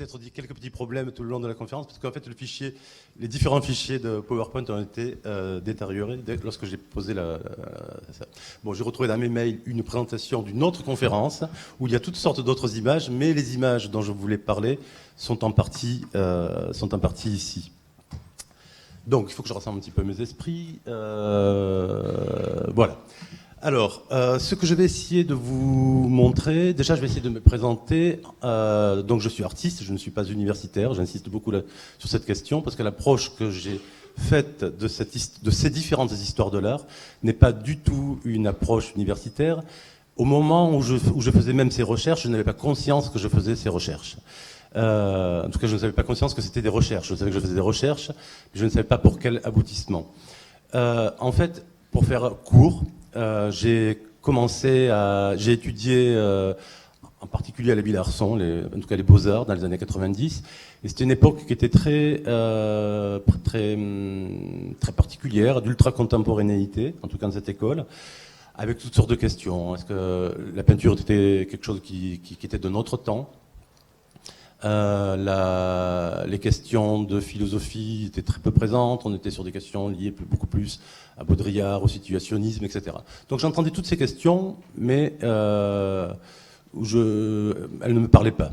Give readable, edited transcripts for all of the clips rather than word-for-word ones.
peut-être quelques petits problèmes tout le long de la conférence, parce qu'en fait, les différents fichiers de PowerPoint ont été détériorés lorsque j'ai posé ça. Bon, j'ai retrouvé dans mes mails une présentation d'une autre conférence où il y a toutes sortes d'autres images, mais les images dont je voulais parler sont en partie ici. Donc, il faut que je rassemble un petit peu mes esprits. Voilà. Alors, ce que je vais essayer de vous montrer, déjà je vais essayer de me présenter. Donc je suis artiste, je ne suis pas universitaire, j'insiste beaucoup sur cette question, parce que l'approche que j'ai faite de ces différentes histoires de l'art n'est pas du tout une approche universitaire. Au moment où je faisais même ces recherches, je n'avais pas conscience que je faisais ces recherches. En tout cas, je ne savais pas conscience que c'était des recherches. Je savais que je faisais des recherches, mais je ne savais pas pour quel aboutissement. En fait, pour faire court, j'ai étudié en particulier à la Villa-Arson, en tout cas les Beaux-Arts dans les années 90. Et c'était une époque qui était très particulière, d'ultra-contemporanéité, en tout cas dans cette école, avec toutes sortes de questions. Est-ce que la peinture était quelque chose qui était de notre temps ? Les questions de philosophie étaient très peu présentes, on était sur des questions liées beaucoup plus à Baudrillard, au situationnisme, etc. Donc j'entendais toutes ces questions, mais elles ne me parlaient pas.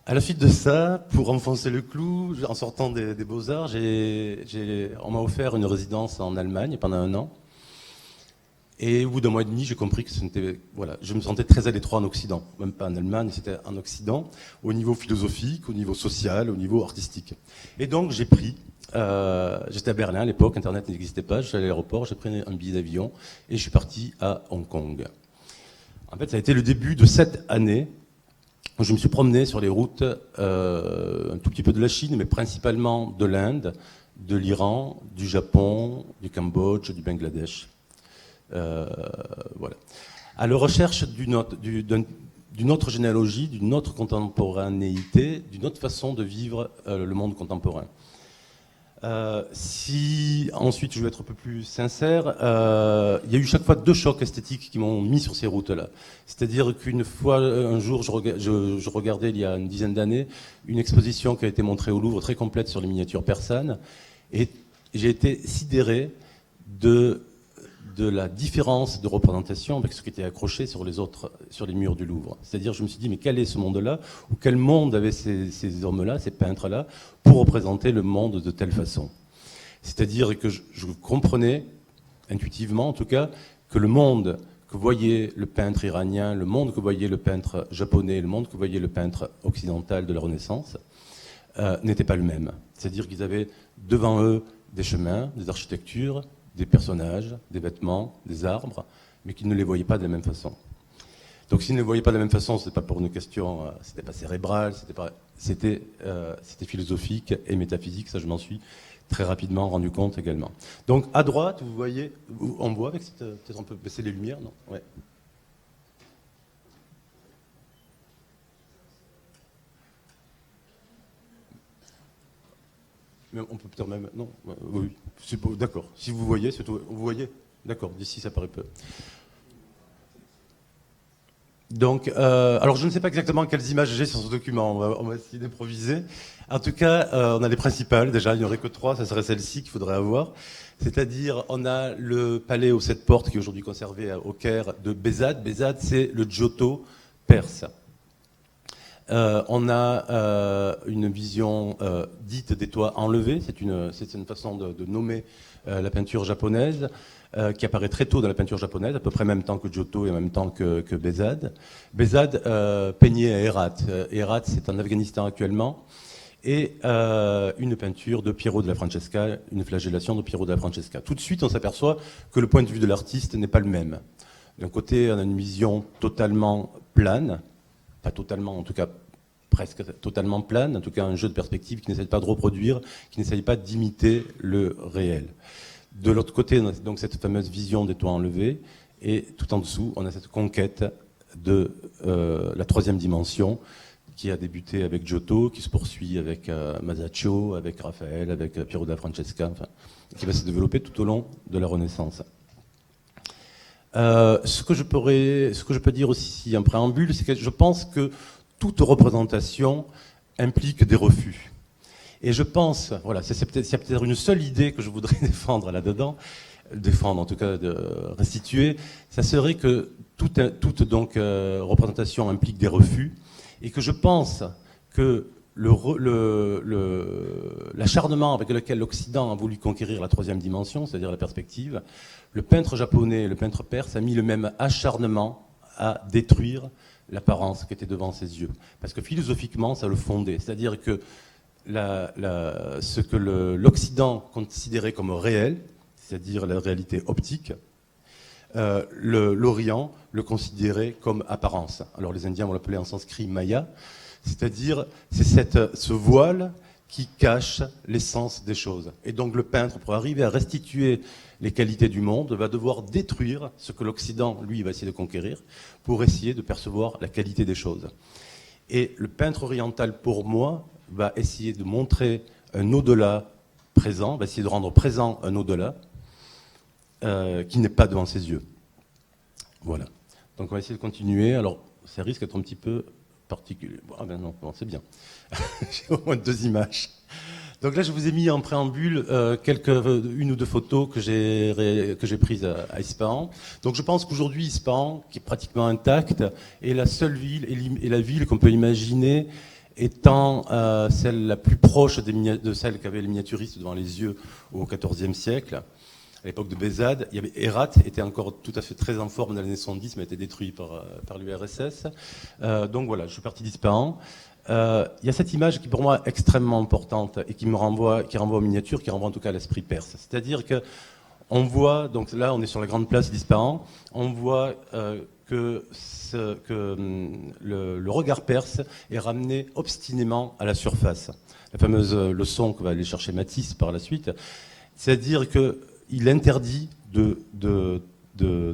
À la suite de ça, pour enfoncer le clou, en sortant des Beaux-Arts, on m'a offert une résidence en Allemagne pendant 1 an. Et au bout d'1 mois et demi, j'ai compris que je me sentais très à l'étroit en Occident. Même pas en Allemagne, c'était en Occident, au niveau philosophique, au niveau social, au niveau artistique. Et donc j'ai pris, j'étais à Berlin à l'époque, Internet n'existait pas, je suis allé à l'aéroport, j'ai pris un billet d'avion et je suis parti à Hong Kong. En fait, ça a été le début de cette année où je me suis promené sur les routes, un tout petit peu de la Chine, mais principalement de l'Inde, de l'Iran, du Japon, du Cambodge, du Bangladesh. Voilà. À la recherche d'une autre généalogie, d'une autre contemporanéité, d'une autre façon de vivre le monde contemporain. Si ensuite je veux être un peu plus sincère, il y a eu chaque fois 2 chocs esthétiques qui m'ont mis sur ces routes-là. C'est-à-dire qu'une fois, un jour, je regardais il y a une dizaine d'années une exposition qui a été montrée au Louvre, très complète sur les miniatures persanes, et j'ai été sidéré de la différence de représentation avec ce qui était accroché sur les murs du Louvre. C'est-à-dire, je me suis dit, mais quel est ce monde-là, ou quel monde avaient ces hommes-là, ces peintres-là, pour représenter le monde de telle façon. C'est-à-dire que je comprenais, intuitivement en tout cas, que le monde que voyait le peintre iranien, le monde que voyait le peintre japonais, le monde que voyait le peintre occidental de la Renaissance, n'était pas le même. C'est-à-dire qu'ils avaient devant eux des chemins, des architectures, des personnages, des vêtements, des arbres, mais qu'ils ne les voyaient pas de la même façon. Donc s'ils ne les voyaient pas de la même façon, ce n'était pas pour une question, c'était pas cérébral, c'était philosophique et métaphysique, ça je m'en suis très rapidement rendu compte également. Donc à droite, vous voyez, on voit avec peut-être on peut baisser les lumières, non ? Ouais. Mais on peut peut-être même... Non, oui, d'accord. Si vous voyez, c'est tout. Vous voyez ? D'accord, d'ici ça paraît peu. Donc, alors je ne sais pas exactement quelles images j'ai sur ce document, on va essayer d'improviser. En tout cas, on a les principales, déjà, il n'y en aurait que 3, ça serait celle-ci qu'il faudrait avoir. C'est-à-dire, on a le palais aux 7 portes qui est aujourd'hui conservé au Caire de Bézad. Bézad, c'est le Giotto perse. On a une vision dite des toits enlevés, c'est une façon de nommer la peinture japonaise qui apparaît très tôt dans la peinture japonaise, à peu près en même temps que Giotto et en même temps que Bézad. Bézad peignait à Hérat. Hérat, c'est en Afghanistan actuellement, et une peinture de Piero della Francesca, une flagellation de Piero della Francesca. Tout de suite, on s'aperçoit que le point de vue de l'artiste n'est pas le même. D'un côté, on a une vision totalement plane, pas totalement, en tout cas presque totalement plane, en tout cas un jeu de perspective qui n'essaye pas de reproduire, qui n'essaye pas d'imiter le réel. De l'autre côté, on a donc cette fameuse vision des toits enlevés, et tout en dessous, on a cette conquête de la 3e dimension, qui a débuté avec Giotto, qui se poursuit avec Masaccio, avec Raphaël, avec Piero della Francesca, enfin, qui va se développer tout au long de la Renaissance. Ce que je peux dire aussi en préambule, c'est que je pense que toute représentation implique des refus. Et je pense, voilà, s'il y a peut-être une seule idée que je voudrais défendre là-dedans, défendre en tout cas, de restituer, ça serait que toute donc, représentation implique des refus, et que je pense que l'acharnement avec lequel l'Occident a voulu conquérir la troisième dimension, c'est-à-dire la perspective, le peintre japonais et le peintre perse a mis le même acharnement à détruire l'apparence qui était devant ses yeux. Parce que philosophiquement, ça le fondait. C'est-à-dire que ce que l'Occident considérait comme réel, c'est-à-dire la réalité optique, l'Orient le considérait comme apparence. Alors les Indiens vont l'appeler en sanskrit Maya, c'est-à-dire c'est ce voile qui cache l'essence des choses. Et donc le peintre, pour arriver à restituer les qualités du monde, va devoir détruire ce que l'Occident, lui, va essayer de conquérir, pour essayer de percevoir la qualité des choses. Et le peintre oriental, pour moi, va essayer de montrer un au-delà présent, va essayer de rendre présent un au-delà qui n'est pas devant ses yeux. Voilà. Donc on va essayer de continuer. Alors, ça risque d'être un petit peu particulier. Ah ben non, c'est bien. J'ai au moins 2 images. Donc là, je vous ai mis en préambule une ou deux photos que j'ai prises à Ispahan. Donc je pense qu'aujourd'hui, Ispahan, qui est pratiquement intacte, est la seule ville, et la ville qu'on peut imaginer étant celle la plus proche de celle qu'avaient les miniaturistes devant les yeux au XIVe siècle. À l'époque de Bézade, il y avait Hérat, était encore tout à fait très en forme dans les années 70, mais a été détruit par l'URSS. Donc voilà, je suis parti d'Ispahan. Il y a cette image qui pour moi est extrêmement importante et qui renvoie aux miniatures, qui renvoie en tout cas à l'esprit perse. C'est-à-dire que on voit, donc là on est sur la grande place d'Ispahan, on voit que le regard perse est ramené obstinément à la surface. La fameuse leçon que va aller chercher Matisse par la suite, c'est-à-dire qu'il interdit de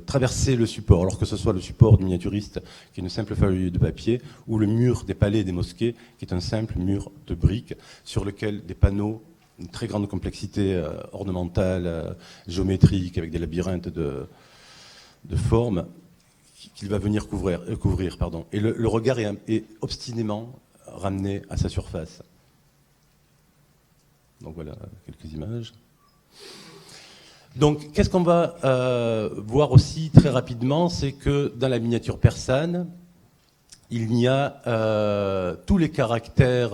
traverser le support, alors que ce soit le support du miniaturiste, qui est une simple feuille de papier, ou le mur des palais et des mosquées, qui est un simple mur de briques, sur lequel des panneaux, une très grande complexité ornementale, géométrique, avec des labyrinthes de formes, qu'il va venir couvrir. Et le regard est obstinément ramené à sa surface. Donc voilà quelques images. Donc, qu'est-ce qu'on va voir aussi très rapidement, c'est que dans la miniature persane, il y a tous les caractères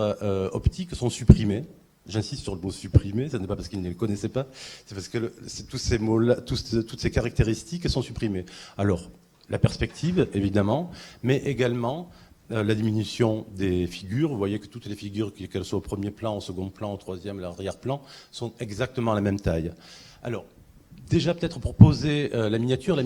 optiques sont supprimés. J'insiste sur le mot supprimé, ce n'est pas parce qu'ils ne les connaissaient pas, c'est parce que tous ces mots-là, toutes ces caractéristiques sont supprimées. Alors, la perspective, évidemment, mais également la diminution des figures. Vous voyez que toutes les figures, qu'elles soient au premier plan, au second plan, au troisième, à l'arrière-plan, sont exactement à la même taille. Alors, déjà, peut-être pour poser la miniature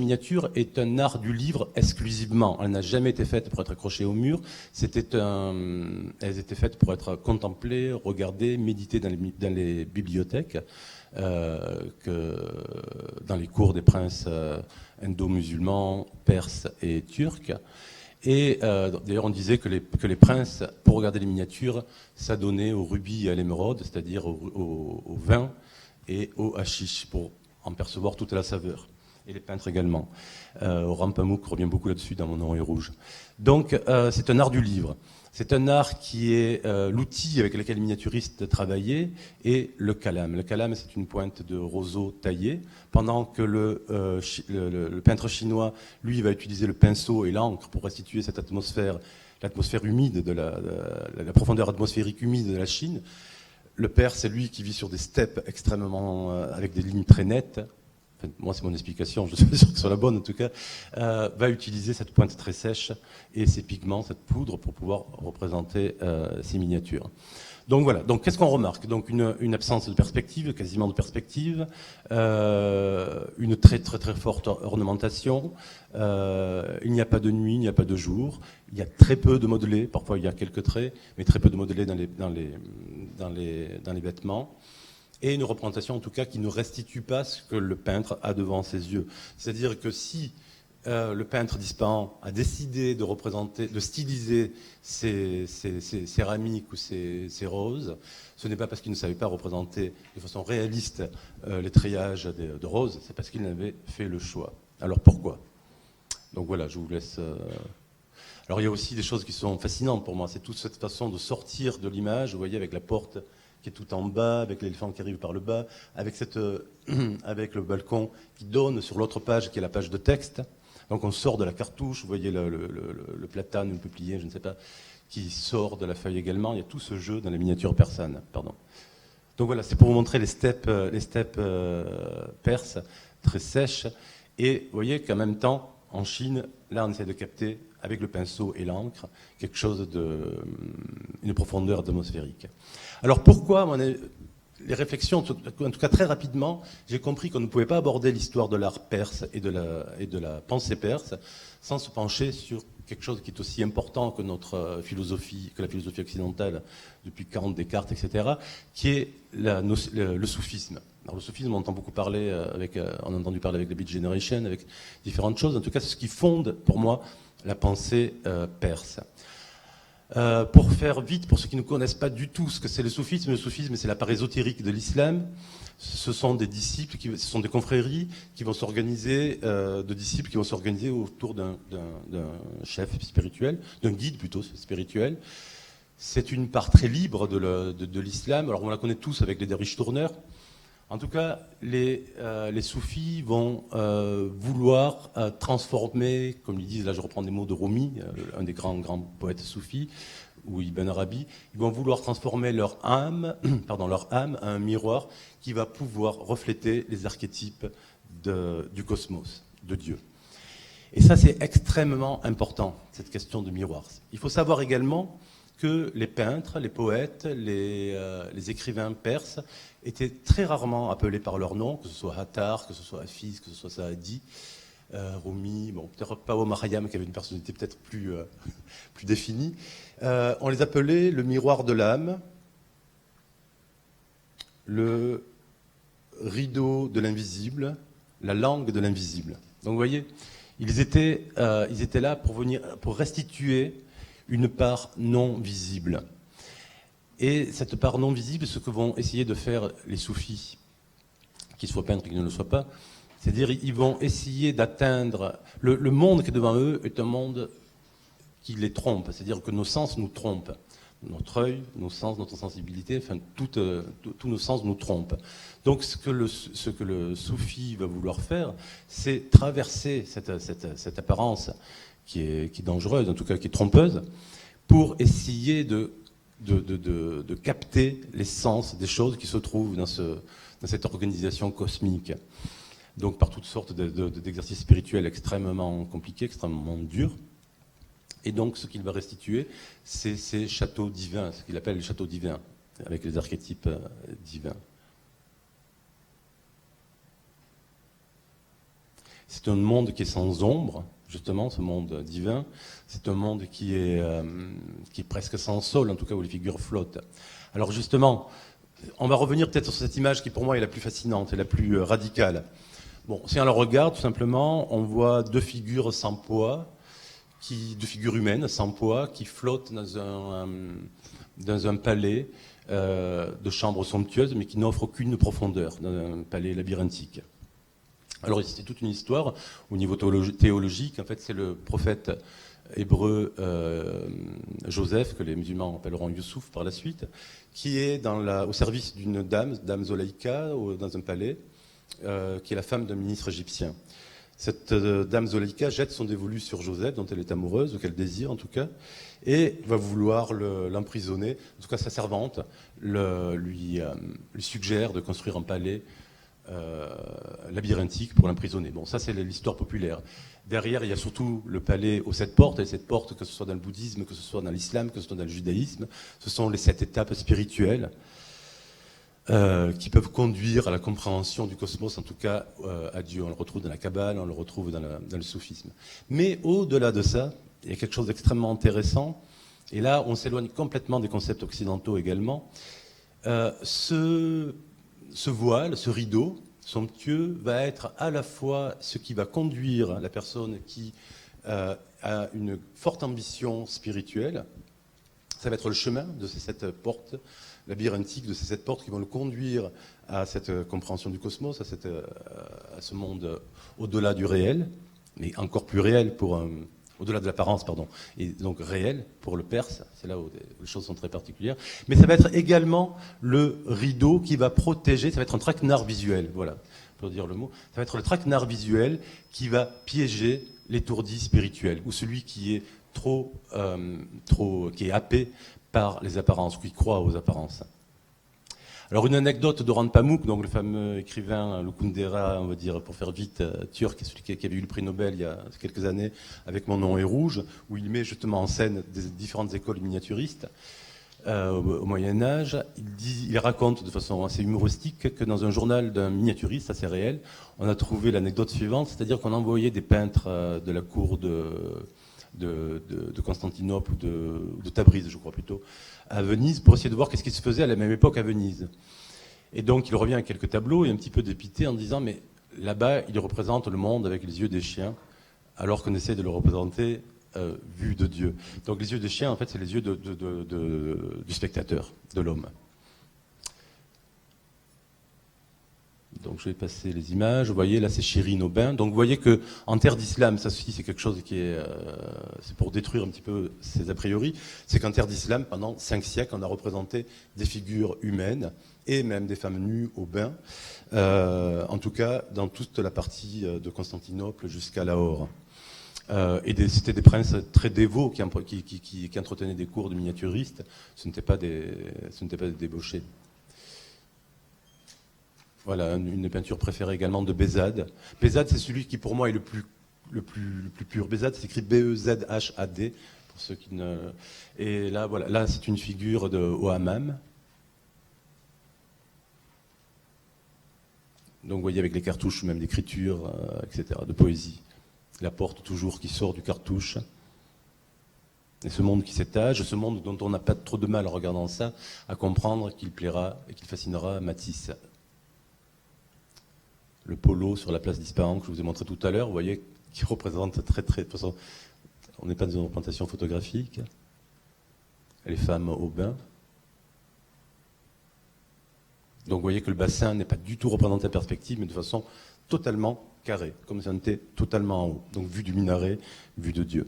est un art du livre exclusivement. Elle n'a jamais été faite pour être accrochée au mur. Elles étaient faites pour être contemplées, regardées, méditées dans les bibliothèques, dans les cours des princes indo-musulmans, perses et turcs. Et d'ailleurs, on disait que les princes, pour regarder les miniatures, s'adonnaient au rubis et à l'émeraude, c'est-à-dire au vin et au hashish, pour en percevoir toute la saveur. Et les peintres également. Orhan Pamuk revient beaucoup là-dessus dans Mon nom est rouge. Donc, c'est un art du livre. C'est un art qui est l'outil avec lequel les miniaturistes travaillaient, et le kalam. Le kalam, c'est une pointe de roseau taillée, pendant que le peintre chinois, lui, va utiliser le pinceau et l'encre pour restituer cette atmosphère, l'atmosphère humide, la profondeur atmosphérique humide de la Chine. Le Perse, c'est lui qui vit sur des steppes extrêmement avec des lignes très nettes. Enfin, moi, c'est mon explication, je suis sûr que c'est la bonne en tout cas. Va utiliser cette pointe très sèche et ces pigments, cette poudre, pour pouvoir représenter ces miniatures. Donc voilà. Donc qu'est-ce qu'on remarque? Donc une absence de perspective, quasiment de perspective, une très très très forte ornementation. Il n'y a pas de nuit, il n'y a pas de jour. Il y a très peu de modelé. Parfois il y a quelques traits, mais très peu de modelé dans les vêtements. Et une représentation en tout cas qui ne restitue pas ce que le peintre a devant ses yeux. C'est-à-dire que si le peintre d'Ispahan a décidé de représenter, de styliser ces céramiques ou ces roses, ce n'est pas parce qu'il ne savait pas représenter de façon réaliste les treillages de roses, c'est parce qu'il en avait fait le choix. Alors pourquoi? Donc voilà, je vous laisse. Alors il y a aussi des choses qui sont fascinantes pour moi, c'est toute cette façon de sortir de l'image, vous voyez, avec la porte qui est tout en bas, avec l'éléphant qui arrive par le bas, avec, avec le balcon qui donne sur l'autre page, qui est la page de texte. Donc on sort de la cartouche, vous voyez le platane ou le peuplier, je ne sais pas, qui sort de la feuille également. Il y a tout ce jeu dans les miniatures persanes. Pardon. Donc voilà, c'est pour vous montrer les steppes perses, très sèches. Et vous voyez qu'en même temps, en Chine, là on essaie de capter, avec le pinceau et l'encre, quelque chose une profondeur atmosphérique. Alors pourquoi les réflexions, en tout cas très rapidement, j'ai compris qu'on ne pouvait pas aborder l'histoire de l'art perse et de la pensée perse sans se pencher sur quelque chose qui est aussi important que notre philosophie, que la philosophie occidentale depuis Kant, Descartes, etc., qui est le soufisme. Alors le soufisme, on entend beaucoup parler on a entendu parler avec la Beat Generation, avec différentes choses. En tout cas, c'est ce qui fonde pour moi la pensée perse. Pour faire vite, pour ceux qui ne connaissent pas du tout ce que c'est le soufisme c'est la part ésotérique de l'islam. Ce sont des disciples, ce sont des confréries qui vont s'organiser, de disciples qui vont s'organiser autour d'un chef spirituel, d'un guide plutôt spirituel. C'est une part très libre de l'islam. Alors on la connaît tous avec les derviches tourneurs. En tout cas, les soufis vont vouloir transformer, comme ils disent, là je reprends des mots de Rumi, un des grands poètes soufis, ou Ibn Arabi, ils vont vouloir transformer leur âme à un miroir qui va pouvoir refléter les archétypes du cosmos, de Dieu. Et ça, c'est extrêmement important, cette question de miroir. Il faut savoir également que les peintres, les poètes, les écrivains perses étaient très rarement appelés par leur nom, que ce soit Hattar, que ce soit Hafiz, que ce soit Saadi, Rumi, bon, peut-être pas Omar Khayyam qui avait une personnalité peut-être plus définie. On les appelait le miroir de l'âme, le rideau de l'invisible, la langue de l'invisible. Donc vous voyez, ils étaient là pour restituer une part non visible. Et cette part non visible, ce que vont essayer de faire les soufis, qu'ils soient peintres ou qu'ils ne le soient pas, c'est-à-dire ils vont essayer d'atteindre... Le monde qui est devant eux est un monde qui les trompe, c'est-à-dire que nos sens nous trompent. Notre œil, nos sens, notre sensibilité, enfin, tous nos sens nous trompent. Donc ce que le soufi va vouloir faire, c'est traverser cette apparence qui est dangereuse, en tout cas qui est trompeuse, pour essayer de capter l'essence des choses qui se trouvent dans cette organisation cosmique. Donc par toutes sortes d'exercices spirituels extrêmement compliqués, extrêmement durs. Et donc ce qu'il va restituer, c'est ces châteaux divins, ce qu'il appelle les châteaux divins, avec les archétypes divins. C'est un monde qui est sans ombre, justement, ce monde divin. C'est un monde qui est presque sans sol, en tout cas où les figures flottent. Alors justement, on va revenir peut-être sur cette image qui pour moi est la plus fascinante et la plus radicale. Bon, si on la regarde, tout simplement, on voit deux figures sans poids, deux figures humaines sans poids, qui flottent dans un palais de chambres somptueuses, mais qui n'offrent aucune profondeur, dans un palais labyrinthique. Alors c'est toute une histoire au niveau théologique. En fait, c'est le prophète hébreu Joseph, que les musulmans appelleront Youssouf par la suite, qui est au service d'une dame Zolaïka, dans un palais, qui est la femme d'un ministre égyptien. Cette dame Zolaïka jette son dévolu sur Joseph, dont elle est amoureuse, ou qu'elle désire en tout cas, et va vouloir l'emprisonner. En tout cas, sa servante lui suggère de construire un palais labyrinthique pour l'emprisonner. Bon, ça c'est l'histoire populaire. Derrière, il y a surtout le palais aux 7 portes, et les 7 portes, que ce soit dans le bouddhisme, que ce soit dans l'islam, que ce soit dans le judaïsme, ce sont les 7 étapes spirituelles qui peuvent conduire à la compréhension du cosmos, en tout cas à Dieu. On le retrouve dans la Kabbale, on le retrouve dans le soufisme. Mais au-delà de ça, il y a quelque chose d'extrêmement intéressant, et là on s'éloigne complètement des concepts occidentaux également. Ce voile, ce rideau somptueux va être à la fois ce qui va conduire la personne qui a une forte ambition spirituelle. Ça va être le chemin de ces 7 portes labyrinthiques, de ces 7 portes qui vont le conduire à cette compréhension du cosmos, à ce monde au-delà du réel, mais encore plus réel pour au-delà de l'apparence, pardon, et donc réel pour le perse, c'est là où les choses sont très particulières, mais ça va être également le rideau qui va protéger, ça va être un traquenard visuel, voilà, pour dire le mot, ça va être le traquenard visuel qui va piéger l'étourdi spirituel, ou celui qui est qui est happé par les apparences, ou qui croit aux apparences. Alors une anecdote d'Orhan Pamuk, donc le fameux écrivain, le Kundera, on va dire pour faire vite, turc, celui qui avait eu le prix Nobel il y a quelques années, avec Mon nom est rouge, où il met justement en scène des différentes écoles miniaturistes au Moyen-Âge. Il raconte de façon assez humoristique que dans un journal d'un miniaturiste assez réel, on a trouvé l'anecdote suivante, c'est-à-dire qu'on envoyait des peintres de la cour de Constantinople ou de Tabriz, je crois plutôt, à Venise pour essayer de voir qu'est-ce qui se faisait à la même époque à Venise. Et donc il revient à quelques tableaux et un petit peu dépité en disant mais là-bas il représente le monde avec les yeux des chiens alors qu'on essaie de le représenter vu de Dieu. Donc les yeux des chiens en fait c'est les yeux du spectateur, de l'homme. Donc je vais passer les images. Vous voyez, là c'est Chirine au bain. Donc vous voyez que en terre d'islam, ça aussi c'est quelque chose qui est, c'est pour détruire un petit peu ces a priori. C'est qu'en terre d'islam, pendant 5 siècles, on a représenté des figures humaines et même des femmes nues au bain. En tout cas, dans toute la partie de Constantinople jusqu'à Lahore. C'était des princes très dévots qui entretenaient des cours de miniaturistes. Ce n'étaient pas des débauchés. Voilà, une des peintures préférées également de Bézade. Bézade, c'est celui qui pour moi est le plus pur. Bézade, c'est écrit B-E-Z-H-A-D, pour ceux qui ne... Et là, voilà, là c'est une figure au hammam. Donc vous voyez avec les cartouches, même d'écriture, etc., de poésie. La porte toujours qui sort du cartouche. Et ce monde qui s'étage, ce monde dont on n'a pas trop de mal en regardant ça, à comprendre qu'il plaira et qu'il fascinera Matisse. Le polo sur la place d'Ispahan que je vous ai montré tout à l'heure, vous voyez, qui représente très... De toute façon, on n'est pas dans une représentation photographique. Les femmes au bain. Donc vous voyez que le bassin n'est pas du tout représenté en perspective, mais de façon totalement carrée, comme si on était totalement en haut. Donc vue du minaret, vue de Dieu.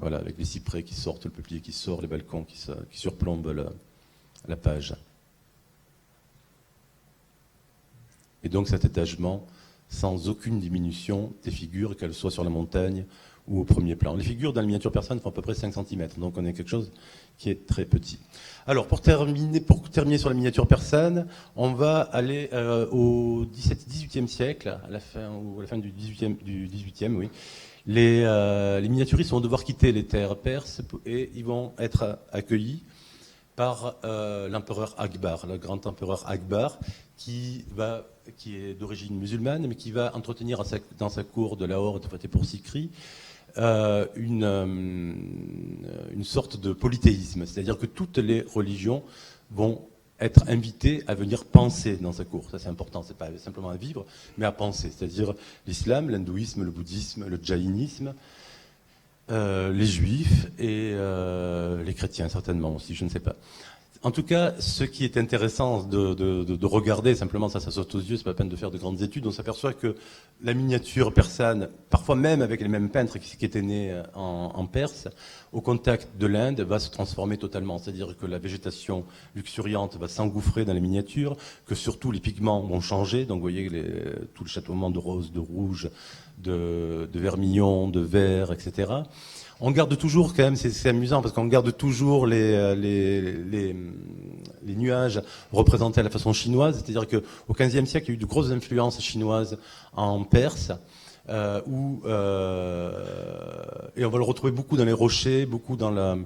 Voilà, avec les cyprès qui sortent, le peuplier qui sort, les balcons qui surplombent la page. Et donc cet étagement, sans aucune diminution des figures, qu'elles soient sur la montagne ou au premier plan. Les figures dans la miniature persane font à peu près 5 cm, donc on a quelque chose qui est très petit. Alors pour terminer sur la miniature persane, on va aller au XVIIIe siècle, à la fin du XVIIIe, oui. Les miniaturistes vont devoir quitter les terres perses et ils vont être accueillis par l'empereur Akbar, le grand empereur Akbar, qui est d'origine musulmane, mais qui va entretenir dans sa cour de Lahore et pour Sikri une sorte de polythéisme, c'est-à-dire que toutes les religions vont être invitées à venir penser dans sa cour. Ça c'est important, c'est pas simplement à vivre, mais à penser, c'est-à-dire l'islam, l'hindouisme, le bouddhisme, le jaïnisme, les juifs et les chrétiens certainement aussi, je ne sais pas. En tout cas, ce qui est intéressant de regarder, simplement ça saute aux yeux, c'est pas la peine de faire de grandes études, on s'aperçoit que la miniature persane, parfois même avec les mêmes peintres qui étaient nés en Perse, au contact de l'Inde, va se transformer totalement. C'est-à-dire que la végétation luxuriante va s'engouffrer dans les miniatures, que surtout les pigments vont changer. Donc vous voyez tout le chatoiement de rose, de rouge, de vermillon, de vert, etc. On garde toujours, quand même, c'est amusant, parce qu'on garde toujours les nuages représentés à la façon chinoise, c'est-à-dire qu'au XVe siècle, il y a eu de grosses influences chinoises en Perse, et on va le retrouver beaucoup dans les rochers, beaucoup dans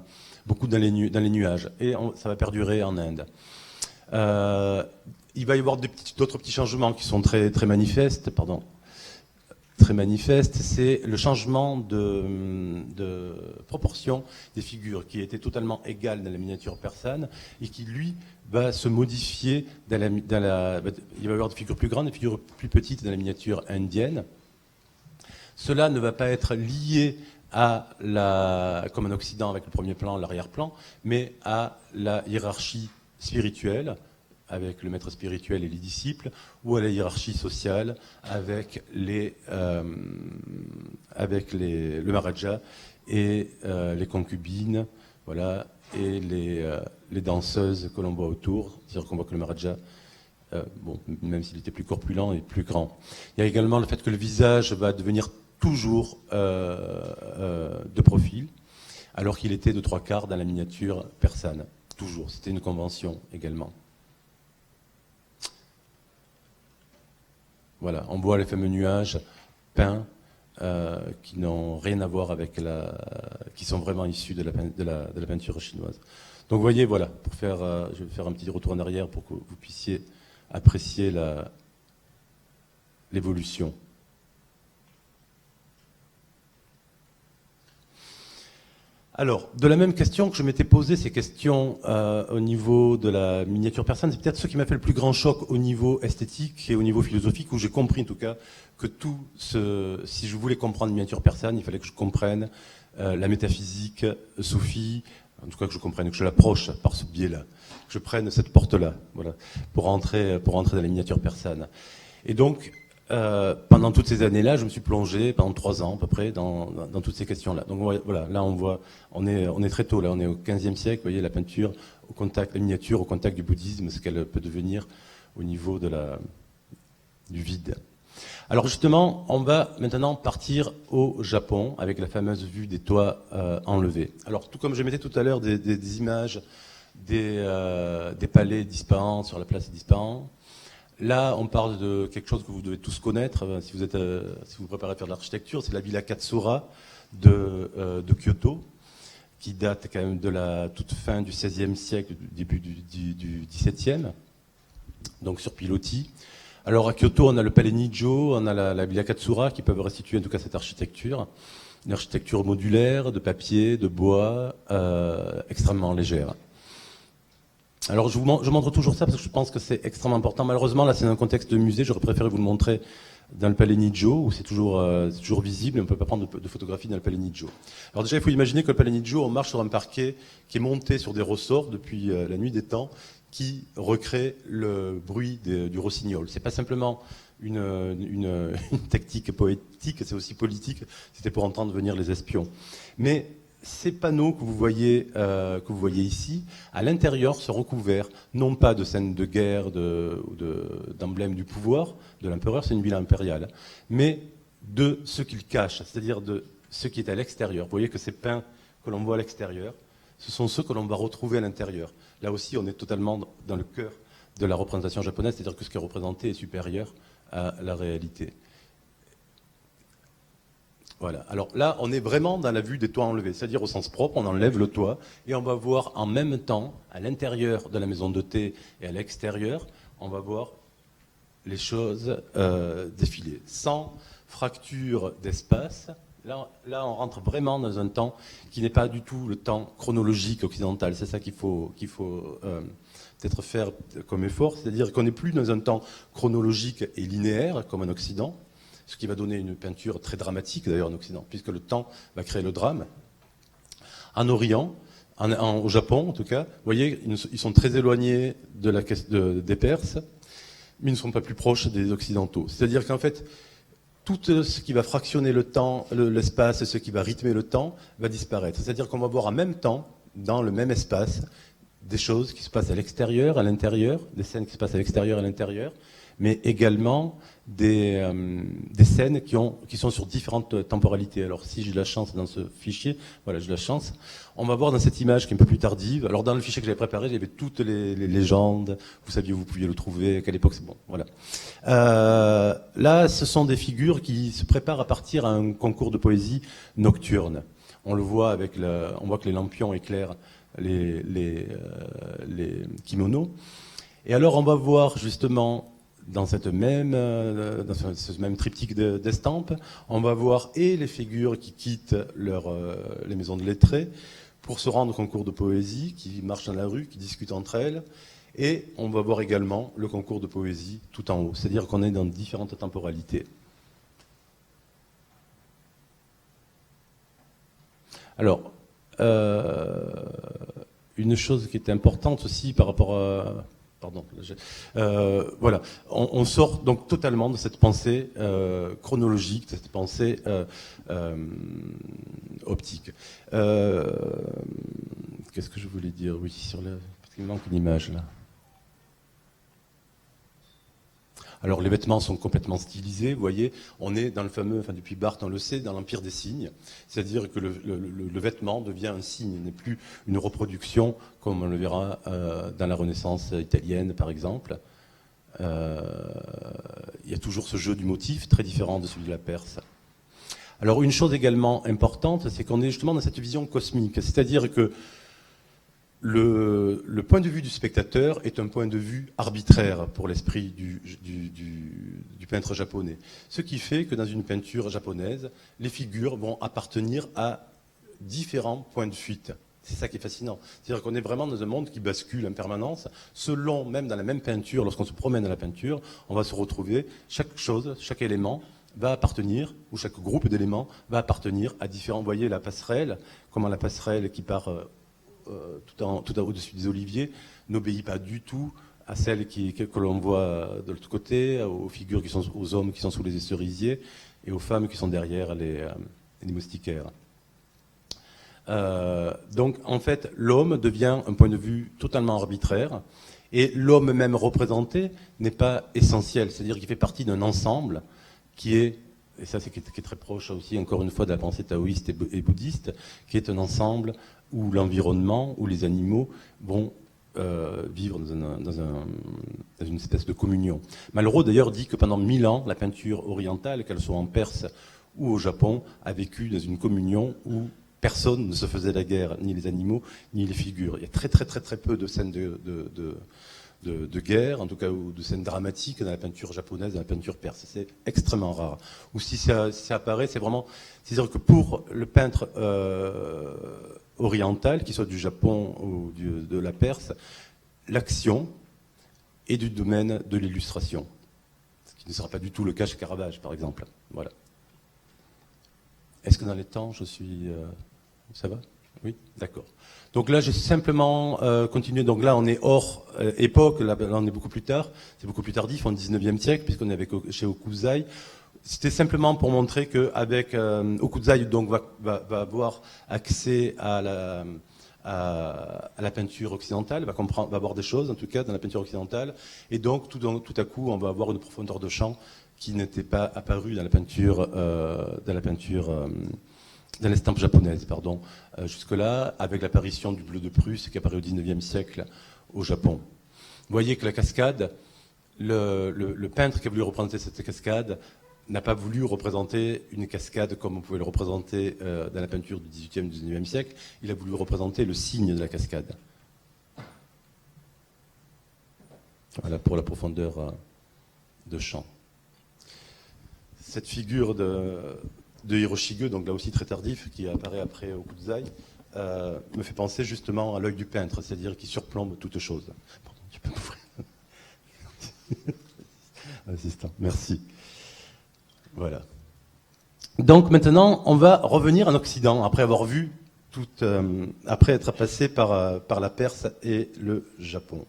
les nuages, et ça va perdurer en Inde. Il va y avoir d'autres petits changements qui sont très, très manifestes, très manifeste, c'est le changement de proportion des figures qui étaient totalement égales dans la miniature persane et qui, lui, va se modifier il va y avoir des figures plus grandes, des figures plus petites dans la miniature indienne. Cela ne va pas être lié comme en Occident avec le premier plan, l'arrière-plan, mais à la hiérarchie spirituelle avec le maître spirituel et les disciples, ou à la hiérarchie sociale avec le Maharaja et les concubines, voilà, et les danseuses que l'on voit autour. C'est-à-dire qu'on voit que le Maharaja, bon, même s'il était plus corpulent et plus grand. Il y a également le fait que le visage va devenir toujours de profil, alors qu'il était de 3/4 dans la miniature persane. Toujours, c'était une convention également. Voilà, on voit les fameux nuages peints qui n'ont rien à voir avec qui sont vraiment issus de la peinture chinoise. Donc vous voyez, voilà, je vais faire un petit retour en arrière pour que vous puissiez apprécier l'évolution. Alors, de la même question que je m'étais posée, ces questions au niveau de la miniature persane, c'est peut-être ce qui m'a fait le plus grand choc au niveau esthétique et au niveau philosophique, où j'ai compris en tout cas que si je voulais comprendre la miniature persane, il fallait que je comprenne la métaphysique soufie, en tout cas que je comprenne, que je l'approche par ce biais-là, que je prenne cette porte-là, voilà, pour rentrer dans la miniature persane. Et donc, pendant toutes ces années-là, je me suis plongé pendant 3 ans à peu près dans toutes ces questions-là. Donc voilà, là on est très tôt, là on est au XVe siècle, vous voyez la peinture la miniature au contact du bouddhisme, ce qu'elle peut devenir au niveau du vide. Alors justement, on va maintenant partir au Japon avec la fameuse vue des toits enlevés. Alors tout comme je mettais tout à l'heure des images des palais d'Ispahan sur la place d'Ispahan. Là, on parle de quelque chose que vous devez tous connaître si vous vous préparez à faire de l'architecture, c'est la Villa Katsura de Kyoto, qui date quand même de la toute fin du XVIe siècle, du début du XVIIe, donc sur pilotis. Alors à Kyoto, on a le palais Nijo, on a la Villa Katsura qui peuvent restituer en tout cas cette architecture, une architecture modulaire, de papier, de bois, extrêmement légère. Alors je montre toujours ça parce que je pense que c'est extrêmement important. Malheureusement, là c'est dans un contexte de musée, j'aurais préféré vous le montrer dans le palais Nijo, où c'est toujours visible, et on ne peut pas prendre de photographie dans le palais Nijo. Alors déjà, il faut imaginer que le palais Nijo, on marche sur un parquet qui est monté sur des ressorts depuis la nuit des temps, qui recrée le bruit du rossignol. C'est pas simplement une tactique poétique, c'est aussi politique, c'était pour entendre venir les espions. Mais ces panneaux que vous voyez ici, à l'intérieur, sont recouverts non pas de scènes de guerre ou d'emblèmes du pouvoir de l'empereur, c'est une villa impériale, mais de ce qu'il cache, c'est-à-dire de ce qui est à l'extérieur. Vous voyez que ces peints que l'on voit à l'extérieur, ce sont ceux que l'on va retrouver à l'intérieur. Là aussi, on est totalement dans le cœur de la représentation japonaise, c'est-à-dire que ce qui est représenté est supérieur à la réalité. Voilà. Alors là, on est vraiment dans la vue des toits enlevés, c'est-à-dire au sens propre, on enlève le toit et on va voir en même temps, à l'intérieur de la maison de thé et à l'extérieur, on va voir les choses défiler, sans fracture d'espace. Là, on rentre vraiment dans un temps qui n'est pas du tout le temps chronologique occidental. C'est ça qu'il faut peut-être faire comme effort, c'est-à-dire qu'on n'est plus dans un temps chronologique et linéaire comme en Occident, ce qui va donner une peinture très dramatique d'ailleurs en Occident, puisque le temps va créer le drame. En Orient, au Japon en tout cas, vous voyez, ils sont très éloignés des Perses, mais ils ne sont pas plus proches des Occidentaux. C'est-à-dire qu'en fait, tout ce qui va fractionner le temps, l'espace, ce qui va rythmer le temps, va disparaître. C'est-à-dire qu'on va voir en même temps, dans le même espace, des choses qui se passent à l'extérieur, à l'intérieur, des scènes qui se passent à l'extérieur, à l'intérieur, mais également des scènes qui sont sur différentes temporalités. Alors si j'ai de la chance dans ce fichier, voilà, j'ai de la chance, on va voir dans cette image qui est un peu plus tardive. Alors dans le fichier que j'avais préparé, il y avait toutes les légendes, vous saviez où vous pouviez le trouver, à quelle époque, c'est bon, voilà. Là, ce sont des figures qui se préparent à partir à un concours de poésie nocturne. On le voit on voit que les lampions éclairent les kimonos. Et alors on va voir justement dans ce même triptyque d'estampes, on va voir et les figures qui quittent les maisons de lettrés pour se rendre au concours de poésie, qui marchent dans la rue, qui discutent entre elles, et on va voir également le concours de poésie tout en haut, c'est-à-dire qu'on est dans différentes temporalités. Alors, une chose qui est importante aussi par rapport Pardon. Voilà, on sort donc totalement de cette pensée chronologique, de cette pensée optique. Qu'est-ce que je voulais dire? Oui, sur le... Il manque une image là. Alors les vêtements sont complètement stylisés, vous voyez, on est dans le fameux, enfin depuis Barthes on le sait, dans l'empire des signes, c'est-à-dire que le vêtement devient un signe, il n'est plus une reproduction comme on le verra dans la Renaissance italienne par exemple. Il y a toujours ce jeu du motif très différent de celui de la Perse. Alors une chose également importante, c'est qu'on est justement dans cette vision cosmique, c'est-à-dire que le point de vue du spectateur est un point de vue arbitraire pour l'esprit du peintre japonais. Ce qui fait que dans une peinture japonaise, les figures vont appartenir à différents points de fuite. C'est ça qui est fascinant. C'est-à-dire qu'on est vraiment dans un monde qui bascule en permanence, selon, même dans la même peinture, lorsqu'on se promène dans la peinture, on va se retrouver, chaque chose, chaque élément va appartenir, ou chaque groupe d'éléments va appartenir à différents... Vous voyez la passerelle, comment la passerelle qui part... tout au-dessus des oliviers, n'obéit pas du tout à celle que l'on voit de l'autre côté, aux figures qui sont, aux hommes qui sont sous les cerisiers et aux femmes qui sont derrière les moustiquaires. Donc en fait, l'homme devient un point de vue totalement arbitraire et l'homme même représenté n'est pas essentiel, c'est-à-dire qu'il fait partie d'un ensemble qui est, et ça c'est qui est très proche aussi encore une fois de la pensée taoïste et bouddhiste, qui est un ensemble où l'environnement, où les animaux vont vivre dans une espèce de communion. Malraux d'ailleurs dit que pendant 1000 ans, la peinture orientale, qu'elle soit en Perse ou au Japon, a vécu dans une communion où personne ne se faisait la guerre, ni les animaux, ni les figures. Il y a très peu de scènes de guerre, en tout cas, ou de scènes dramatiques dans la peinture japonaise, dans la peinture perse. C'est extrêmement rare. Ou si ça apparaît, c'est vraiment... C'est-à-dire que pour le peintre oriental, qu'il soit du Japon ou de la Perse, l'action est du domaine de l'illustration. Ce qui ne sera pas du tout le cas chez Caravage, par exemple. Voilà. Est-ce que dans les temps, je suis... ça va? Oui, d'accord. Donc là, j'ai simplement continué. Donc là, on est hors époque. Là, on est beaucoup plus tard. C'est beaucoup plus tardif, en 19e siècle, puisqu'on est chez Hokusai. C'était simplement pour montrer qu'avec Hokusai, donc va avoir accès à la peinture occidentale, va voir des choses, en tout cas, dans la peinture occidentale. Et donc, tout à coup, on va avoir une profondeur de champ qui n'était pas apparue dans la peinture, dans l'estampe japonaise, pardon, jusque-là, avec l'apparition du bleu de Prusse qui apparaît au XIXe siècle au Japon. Vous voyez que la cascade, le peintre qui a voulu représenter cette cascade n'a pas voulu représenter une cascade comme on pouvait le représenter dans la peinture du XVIIIe et du XIXe siècle. Il a voulu représenter le signe de la cascade. Voilà pour la profondeur de champ. Cette figure de Hiroshige, donc là aussi très tardif, qui apparaît après Hokusai, me fait penser justement à l'œil du peintre, c'est-à-dire qui surplombe toute chose. Pardon, tu peux m'ouvrir. Assistant, merci. Voilà. Donc maintenant, on va revenir en Occident, après avoir vu après être passé par la Perse et le Japon.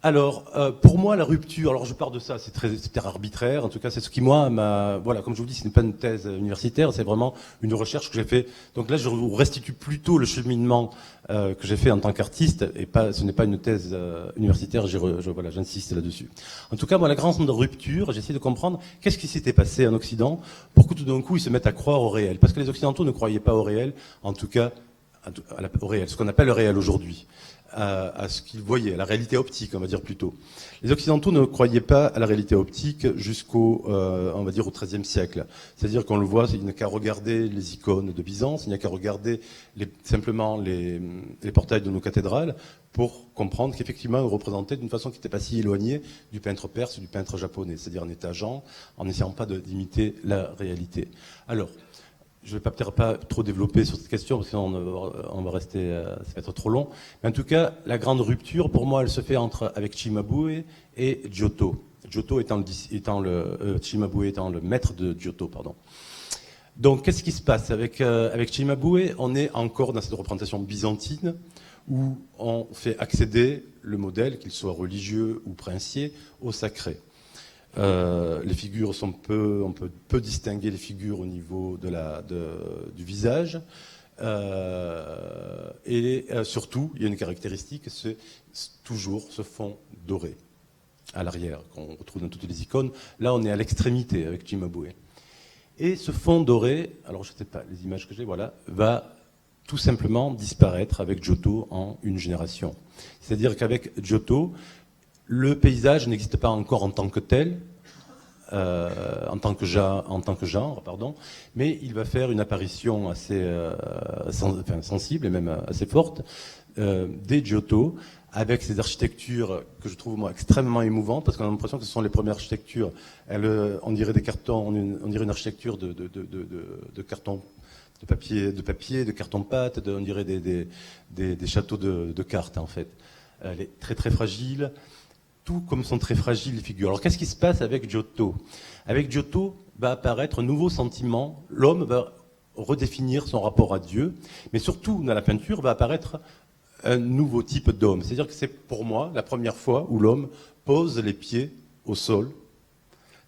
Alors, pour moi, la rupture, alors je pars de ça, c'est très arbitraire, en tout cas c'est ce qui moi voilà, comme je vous dis, ce n'est pas une thèse universitaire, c'est vraiment une recherche que j'ai fait. Donc là, je vous restitue plutôt le cheminement que j'ai fait en tant qu'artiste, et ce n'est pas une thèse universitaire, voilà, j'insiste là-dessus. En tout cas, moi, la grande rupture, j'ai essayé de comprendre qu'est-ce qui s'était passé en Occident pour que tout d'un coup, ils se mettent à croire au réel. Parce que les Occidentaux ne croyaient pas au réel, en tout cas, au réel, ce qu'on appelle le réel aujourd'hui. À ce qu'ils voyaient, à la réalité optique, on va dire plutôt. Les Occidentaux ne croyaient pas à la réalité optique jusqu'au, on va dire, au XIIIe siècle. C'est-à-dire qu'on le voit, il n'y a qu'à regarder les icônes de Byzance, il n'y a qu'à regarder simplement les portails de nos cathédrales pour comprendre qu'effectivement, ils représentaient d'une façon qui n'était pas si éloignée du peintre perse et du peintre japonais, c'est-à-dire en étageant, en n'essayant pas d'imiter la réalité. Alors, je ne vais peut-être pas trop développer sur cette question, parce qu'on va rester, ça va être trop long. Mais en tout cas, la grande rupture, pour moi, elle se fait avec Cimabue et Giotto. Giotto Cimabue étant le maître de Giotto, pardon. Donc, qu'est-ce qui se passe avec Cimabue? On est encore dans cette représentation byzantine, où on fait accéder le modèle, qu'il soit religieux ou princier, au sacré. Les figures sont on peut peu distinguer les figures au niveau du visage. Surtout, il y a une caractéristique, c'est toujours ce fond doré à l'arrière, qu'on retrouve dans toutes les icônes. Là, on est à l'extrémité avec Cimabue. Et ce fond doré, alors je ne sais pas, les images que j'ai, voilà, va tout simplement disparaître avec Giotto en une génération. C'est-à-dire qu'avec Giotto, le paysage n'existe pas encore en tant que tel, en tant que genre, pardon, mais il va faire une apparition assez sensible et même assez forte dès Giotto, avec ces architectures que je trouve moi extrêmement émouvantes, parce qu'on a l'impression que ce sont les premières architectures. On dirait des cartons, on dirait une architecture de carton, de papier, de carton-pâte, on dirait des châteaux de cartes en fait. Elle est très très fragile. Tout comme sont très fragiles les figures. Alors qu'est-ce qui se passe avec Giotto? Avec Giotto va apparaître un nouveau sentiment. L'homme va redéfinir son rapport à Dieu, mais surtout dans la peinture va apparaître un nouveau type d'homme. C'est-à-dire que c'est pour moi la première fois où l'homme pose les pieds au sol,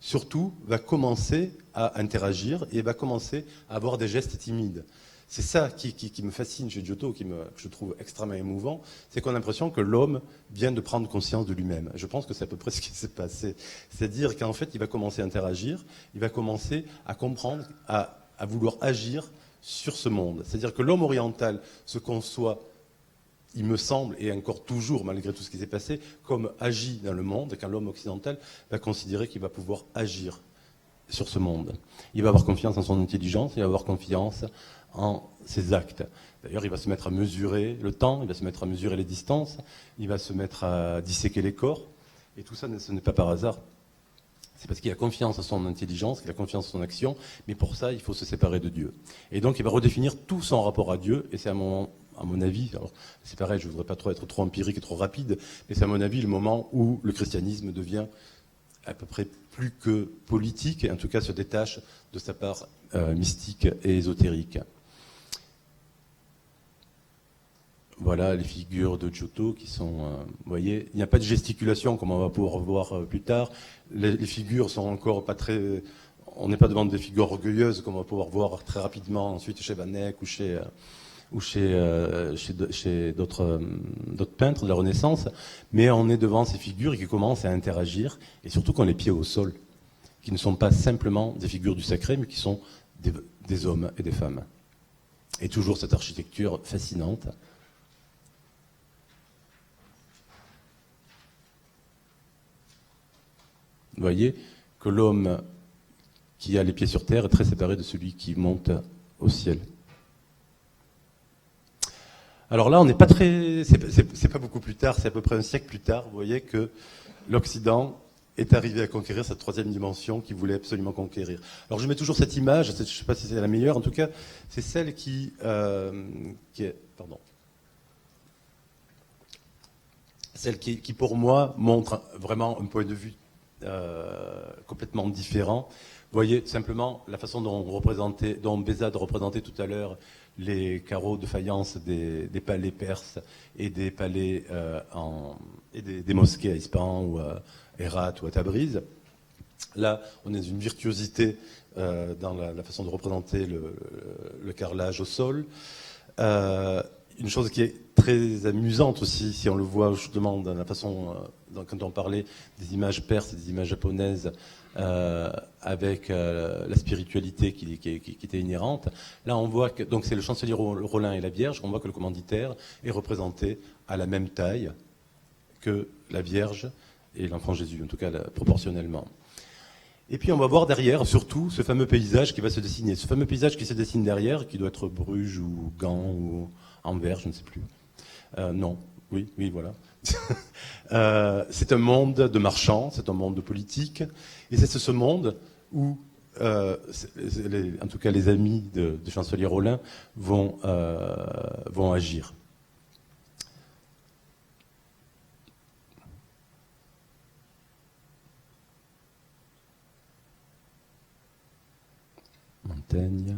surtout va commencer à interagir et va commencer à avoir des gestes timides. C'est ça qui me fascine chez Giotto, que je trouve extrêmement émouvant, c'est qu'on a l'impression que l'homme vient de prendre conscience de lui-même. Je pense que c'est à peu près ce qui s'est passé. C'est-à-dire qu'en fait, il va commencer à interagir, il va commencer à comprendre, à vouloir agir sur ce monde. C'est-à-dire que l'homme oriental se conçoit, il me semble, et encore toujours, malgré tout ce qui s'est passé, comme agit dans le monde, quand l'homme occidental va considérer qu'il va pouvoir agir sur ce monde. Il va avoir confiance en son intelligence, il va avoir confiance en ses actes. D'ailleurs, il va se mettre à mesurer le temps, il va se mettre à mesurer les distances, il va se mettre à disséquer les corps. Et tout ça, ce n'est pas par hasard. C'est parce qu'il a confiance en son intelligence, qu'il a confiance en son action, mais pour ça, il faut se séparer de Dieu. Et donc, il va redéfinir tout son rapport à Dieu, et c'est à mon avis, alors c'est pareil, je ne voudrais pas être trop empirique et trop rapide, mais c'est à mon avis le moment où le christianisme devient à peu près plus que politique, et en tout cas se détache de sa part mystique et ésotérique. Voilà les figures de Giotto qui sont, vous voyez, il n'y a pas de gesticulation comme on va pouvoir voir plus tard. Les figures sont encore pas très, on n'est pas devant des figures orgueilleuses comme on va pouvoir voir très rapidement ensuite chez Van Eyck ou chez d'autres peintres de la Renaissance, mais on est devant ces figures qui commencent à interagir et surtout qui ont les pieds au sol, qui ne sont pas simplement des figures du sacré, mais qui sont des hommes et des femmes. Et toujours cette architecture fascinante. Vous voyez que l'homme qui a les pieds sur terre est très séparé de celui qui monte au ciel. Alors là, on n'est pas très, c'est pas beaucoup plus tard, c'est à peu près un siècle plus tard. Vous voyez que l'Occident est arrivé à conquérir cette troisième dimension qu'il voulait absolument conquérir. Alors je mets toujours cette image, je ne sais pas si c'est la meilleure, en tout cas, c'est celle qui est, pardon, celle qui pour moi montre vraiment un point de vue complètement différent. Vous voyez simplement la façon dont Bézade représentait tout à l'heure les carreaux de faïence des palais perses et des palais et des mosquées à Ispahan ou à Hérat ou à Tabriz. Là, on est dans une virtuosité dans la façon de représenter le carrelage au sol. Une chose qui est très amusante aussi, si on le voit justement dans la façon, quand on parlait des images perses et des images japonaises, avec la spiritualité qui était inhérente. Là, on voit que donc c'est le chancelier Rollin et la Vierge. On voit que le commanditaire est représenté à la même taille que la Vierge et l'enfant Jésus, en tout cas proportionnellement. Et puis on va voir derrière, surtout, ce fameux paysage qui va se dessiner. Ce fameux paysage qui se dessine derrière, qui doit être Bruges ou Gand ou Anvers, je ne sais plus. Non, oui, voilà. C'est un monde de marchands, c'est un monde de politique, et c'est ce monde où, en tout cas, les amis de Chancelier Rollin vont agir. Montaigne.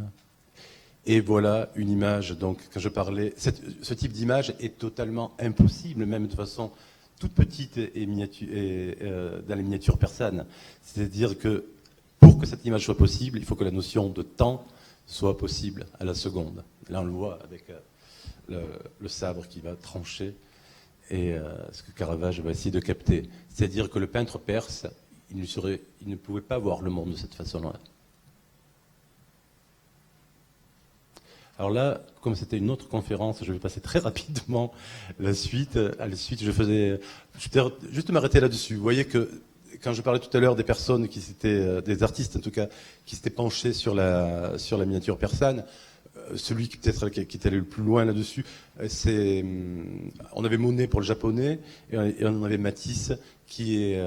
Et voilà une image, donc quand je parlais, ce type d'image est totalement impossible, même de façon toute petite dans les miniatures persanes. C'est-à-dire que pour que cette image soit possible, il faut que la notion de temps soit possible à la seconde. Là on le voit avec le sabre qui va trancher, et ce que Caravage va essayer de capter. C'est-à-dire que le peintre perse, il ne pouvait pas voir le monde de cette façon-là. Alors là, comme c'était une autre conférence, je vais passer très rapidement à la suite. Je vais juste m'arrêter là-dessus. Vous voyez que quand je parlais tout à l'heure des personnes des artistes en tout cas, qui s'étaient penchés sur la miniature persane, celui qui peut-être qui est allé le plus loin là-dessus, on avait Monet pour le japonais et on avait Matisse qui est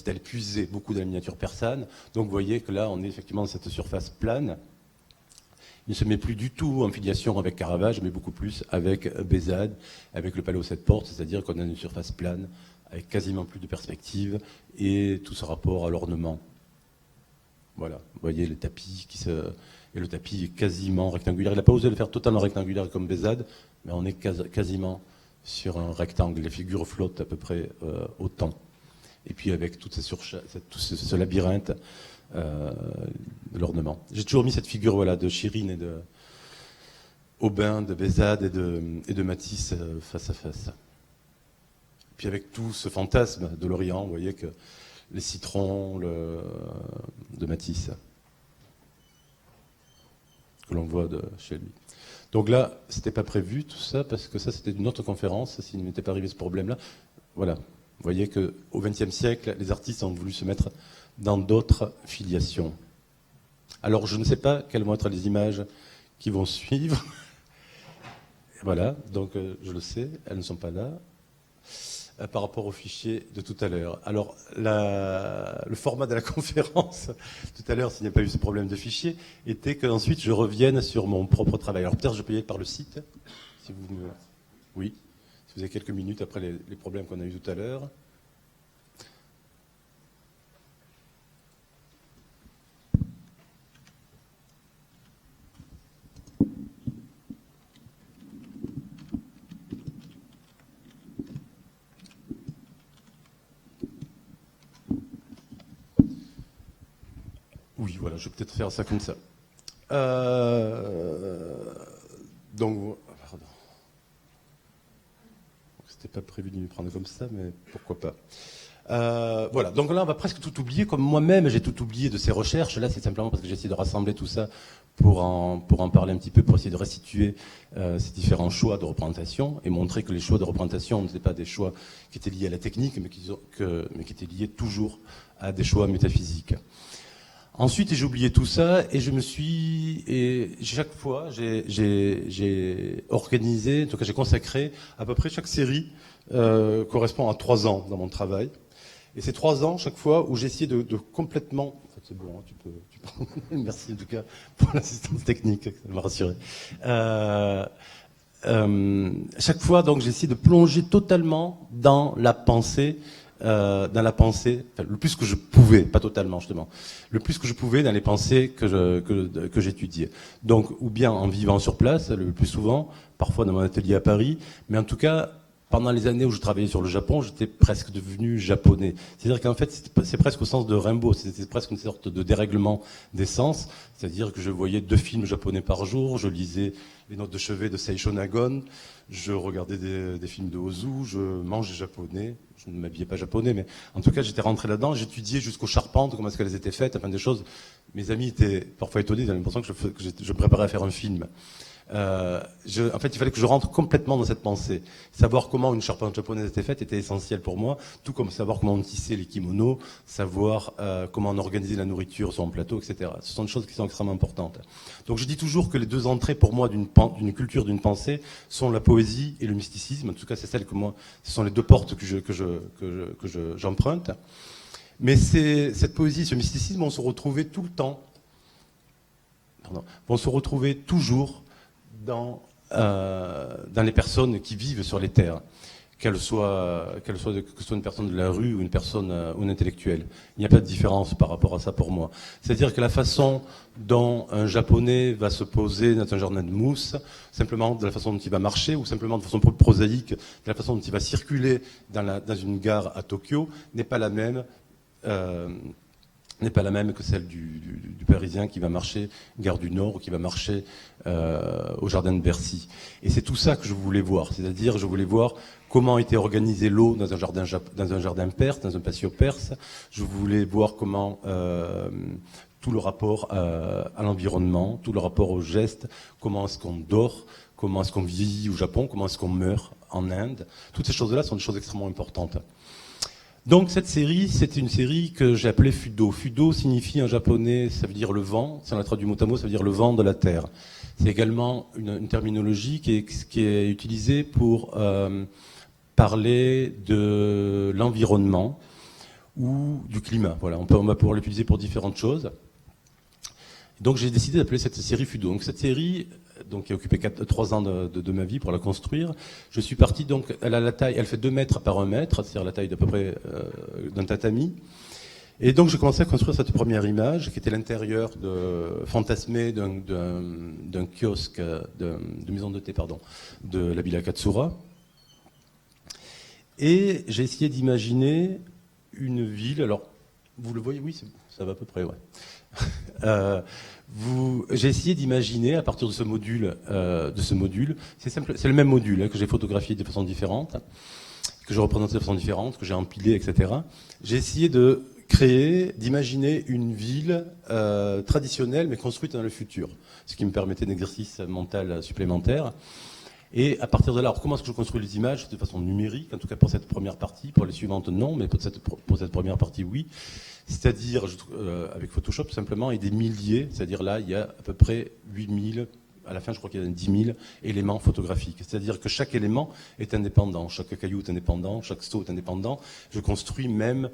allé puiser beaucoup de la miniature persane. Donc vous voyez que là, on est effectivement dans cette surface plane. Il ne se met plus du tout en filiation avec Caravage, mais beaucoup plus avec Bézade, avec le palais aux 7 portes, c'est-à-dire qu'on a une surface plane, avec quasiment plus de perspective, et tout ce rapport à l'ornement. Voilà, vous voyez le tapis et le tapis est quasiment rectangulaire. Il n'a pas osé le faire totalement rectangulaire comme Bézade, mais on est quasiment sur un rectangle. Les figures flottent à peu près autant. Et puis avec tout ce labyrinthe, de l'ornement. J'ai toujours mis cette figure de Chirine et de Aubin, de Bézade et de Matisse face à face. Et puis avec tout ce fantasme de l'Orient, vous voyez que les citrons de Matisse, que l'on voit chez lui. Donc là, c'était pas prévu tout ça, parce que ça c'était une autre conférence, s'il ne m'était pas arrivé ce problème-là. Voilà, vous voyez qu'au XXe siècle, les artistes ont voulu se mettre dans d'autres filiations. Alors, je ne sais pas quelles vont être les images qui vont suivre. Voilà, donc je le sais, elles ne sont pas là. Par rapport au fichier de tout à l'heure. Alors, le format de la conférence, tout à l'heure, s'il n'y a pas eu ce problème de fichier, était qu'ensuite je revienne sur mon propre travail. Alors, peut-être je peux y aller par le site, si vous me... Oui, si vous avez quelques minutes après les problèmes qu'on a eus tout à l'heure. Oui, voilà, je vais peut-être faire ça comme ça. Donc, pardon. C'était pas prévu de me prendre comme ça, mais pourquoi pas. Voilà, donc là on va presque tout oublier, comme moi-même j'ai tout oublié de ces recherches. Là c'est simplement parce que j'ai essayé de rassembler tout ça pour en parler un petit peu, pour essayer de restituer ces différents choix de représentation et montrer que les choix de représentation n'étaient pas des choix qui étaient liés à la technique, mais qui étaient liés toujours à des choix métaphysiques. Ensuite, j'ai oublié tout ça et chaque fois, j'ai organisé, en tout cas j'ai consacré à peu près chaque série correspond à 3 ans dans mon travail. Et c'est 3 ans chaque fois où j'ai essayé de complètement... En fait, c'est bon, hein, tu peux... Merci en tout cas pour l'assistance technique, ça m'a rassuré. Chaque fois, donc, j'ai essayé de plonger totalement dans la pensée, le plus que je pouvais, pas totalement justement, le plus que je pouvais dans les pensées que j'étudiais. Donc, ou bien en vivant sur place, le plus souvent, parfois dans mon atelier à Paris, mais en tout cas, pendant les années où je travaillais sur le Japon, j'étais presque devenu japonais. C'est-à-dire qu'en fait, c'est presque au sens de Rimbaud, c'était presque une sorte de dérèglement des sens, c'est-à-dire que je voyais 2 films japonais par jour, je lisais les notes de chevet de Seisho Nagon, je regardais des films de Ozu, je mangeais japonais, je ne m'habillais pas japonais, mais en tout cas j'étais rentré là-dedans, j'étudiais jusqu'aux charpentes, comment est-ce qu'elles étaient faites, enfin des choses. Mes amis étaient parfois étonnés, ils avaient l'impression que je me préparais à faire un film. En fait, il fallait que je rentre complètement dans cette pensée. Savoir comment une charpente japonaise était faite était essentiel pour moi, tout comme savoir comment on tissait les kimonos, savoir comment on organisait la nourriture sur un plateau, etc. Ce sont des choses qui sont extrêmement importantes. Donc je dis toujours que les 2 entrées pour moi d'une culture, d'une pensée, sont la poésie et le mysticisme. En tout cas, c'est celle que moi, ce sont les 2 portes que j'emprunte. Mais cette poésie, ce mysticisme, vont se retrouver tout le temps, vont se retrouver toujours dans les personnes qui vivent sur les terres. que ce soit une personne de la rue ou une personne ou un intellectuel. Il n'y a pas de différence par rapport à ça pour moi. C'est-à-dire que la façon dont un japonais va se poser dans un jardin de mousse, simplement de la façon dont il va marcher, ou simplement de façon prosaïque, de la façon dont il va circuler dans une gare à Tokyo, n'est pas la même que celle du Parisien qui va marcher gare du Nord ou qui va marcher au jardin de Bercy. Et c'est tout ça que je voulais voir, c'est-à-dire je voulais voir comment était organisée l'eau dans un jardin perse, dans un patio perse. Je voulais voir comment tout le rapport à l'environnement, tout le rapport aux gestes, comment est-ce qu'on dort, comment est-ce qu'on vieillit au Japon, comment est-ce qu'on meurt en Inde. Toutes ces choses-là sont des choses extrêmement importantes. Donc cette série, c'est une série que j'ai appelée Fudo. Fudo signifie en japonais, ça veut dire le vent. Si on la traduit mot à mot, ça veut dire le vent de la terre. C'est également une terminologie qui est utilisée pour parler de l'environnement ou du climat. Voilà, on va pouvoir l'utiliser pour différentes choses. Donc j'ai décidé d'appeler cette série Fudo. Donc cette série, qui a occupé 3 ans de ma vie pour la construire, je suis parti, donc elle a la taille, elle fait 2 mètres par 1 mètre, c'est-à-dire la taille d'à peu près d'un tatami. Et donc j'ai commencé à construire cette première image, qui était l'intérieur fantasmé d'un kiosque, de maison de thé, pardon, de la Villa Katsura. Et j'ai essayé d'imaginer une ville, alors vous le voyez, oui, ça va à peu près, ouais. J'ai essayé d'imaginer à partir de ce module, c'est le même module que j'ai photographié de façon différente, que j'ai représenté de façon différente, que j'ai empilé, etc. J'ai essayé d'imaginer une ville traditionnelle mais construite dans le futur, ce qui me permettait un exercice mental supplémentaire. Et à partir de là, alors comment est-ce que je construis les images? De façon numérique, en tout cas pour cette première partie, pour les suivantes non, mais pour cette première partie oui. C'est-à-dire avec Photoshop simplement et des milliers, c'est-à-dire là il y a à peu près 8000, à la fin je crois qu'il y a 10 000 éléments photographiques. C'est-à-dire que chaque élément est indépendant, chaque caillou est indépendant, chaque seau est indépendant. Je construis même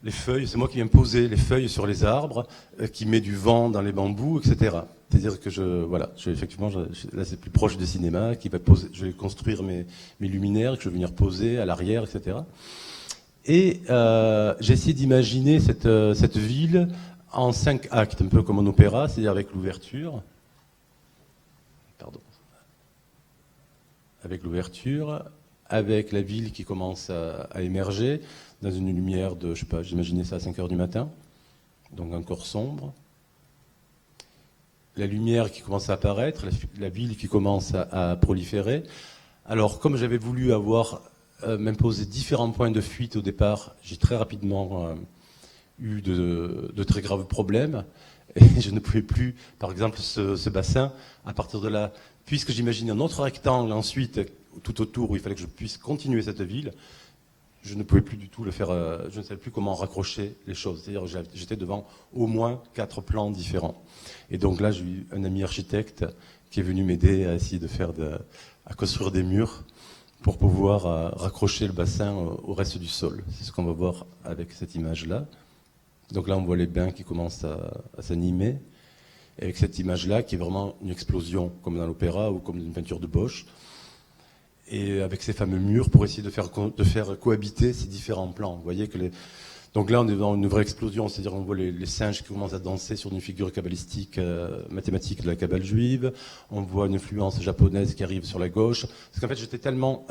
les feuilles, c'est moi qui viens poser les feuilles sur les arbres, qui met du vent dans les bambous, etc. C'est-à-dire que effectivement, là c'est plus proche du cinéma, je vais construire mes luminaires que je vais venir poser à l'arrière, etc. Et j'ai essayé d'imaginer cette ville en 5 actes, un peu comme un opéra, c'est-à-dire avec l'ouverture. Pardon. Avec l'ouverture, avec la ville qui commence à émerger dans une lumière de, je sais pas, j'imaginais ça à 5 heures du matin, donc encore sombre. La lumière qui commence à apparaître, la ville qui commence à proliférer. Alors, comme j'avais voulu m'imposer différents points de fuite au départ, j'ai très rapidement eu de très graves problèmes. Et je ne pouvais plus, par exemple, ce bassin, à partir de là, puisque j'imaginais un autre rectangle ensuite, tout autour, où il fallait que je puisse continuer cette ville, je ne pouvais plus du tout le faire, je ne savais plus comment raccrocher les choses. C'est-à-dire j'étais devant au moins 4 plans différents. Et donc là, j'ai eu un ami architecte qui est venu m'aider à essayer à construire des murs pour pouvoir raccrocher le bassin au reste du sol. C'est ce qu'on va voir avec cette image-là. Donc là, on voit les bains qui commencent à s'animer. Et avec cette image-là, qui est vraiment une explosion, comme dans l'opéra ou comme une peinture de Bosch. Et avec ces fameux murs pour essayer de faire cohabiter ces différents plans. Vous voyez que donc là, on est dans une vraie explosion, c'est-à-dire on voit les singes qui commencent à danser sur une figure kabbalistique, mathématique de la Kabbale juive. On voit une influence japonaise qui arrive sur la gauche. Parce qu'en fait, j'étais tellement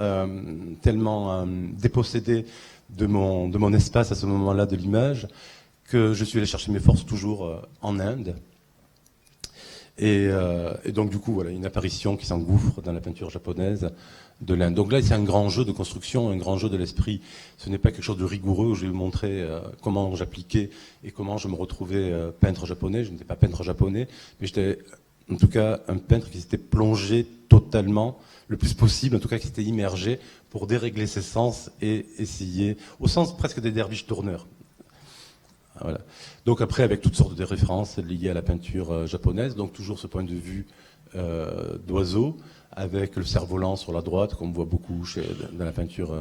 dépossédé de mon espace à ce moment-là de l'image que je suis allé chercher mes forces toujours en Inde. Et donc du coup, voilà, une apparition qui s'engouffre dans la peinture japonaise de l'Inde. Donc là, c'est un grand jeu de construction, un grand jeu de l'esprit. Ce n'est pas quelque chose de rigoureux où je vais vous montrer comment j'appliquais et comment je me retrouvais peintre japonais. Je n'étais pas peintre japonais, mais j'étais en tout cas un peintre qui s'était plongé totalement, le plus possible, en tout cas qui s'était immergé pour dérégler ses sens et essayer, au sens presque des derviches tourneurs. Voilà. Donc après, avec toutes sortes de références liées à la peinture japonaise, donc toujours ce point de vue d'oiseau, avec le cerf-volant sur la droite, qu'on voit beaucoup dans la peinture,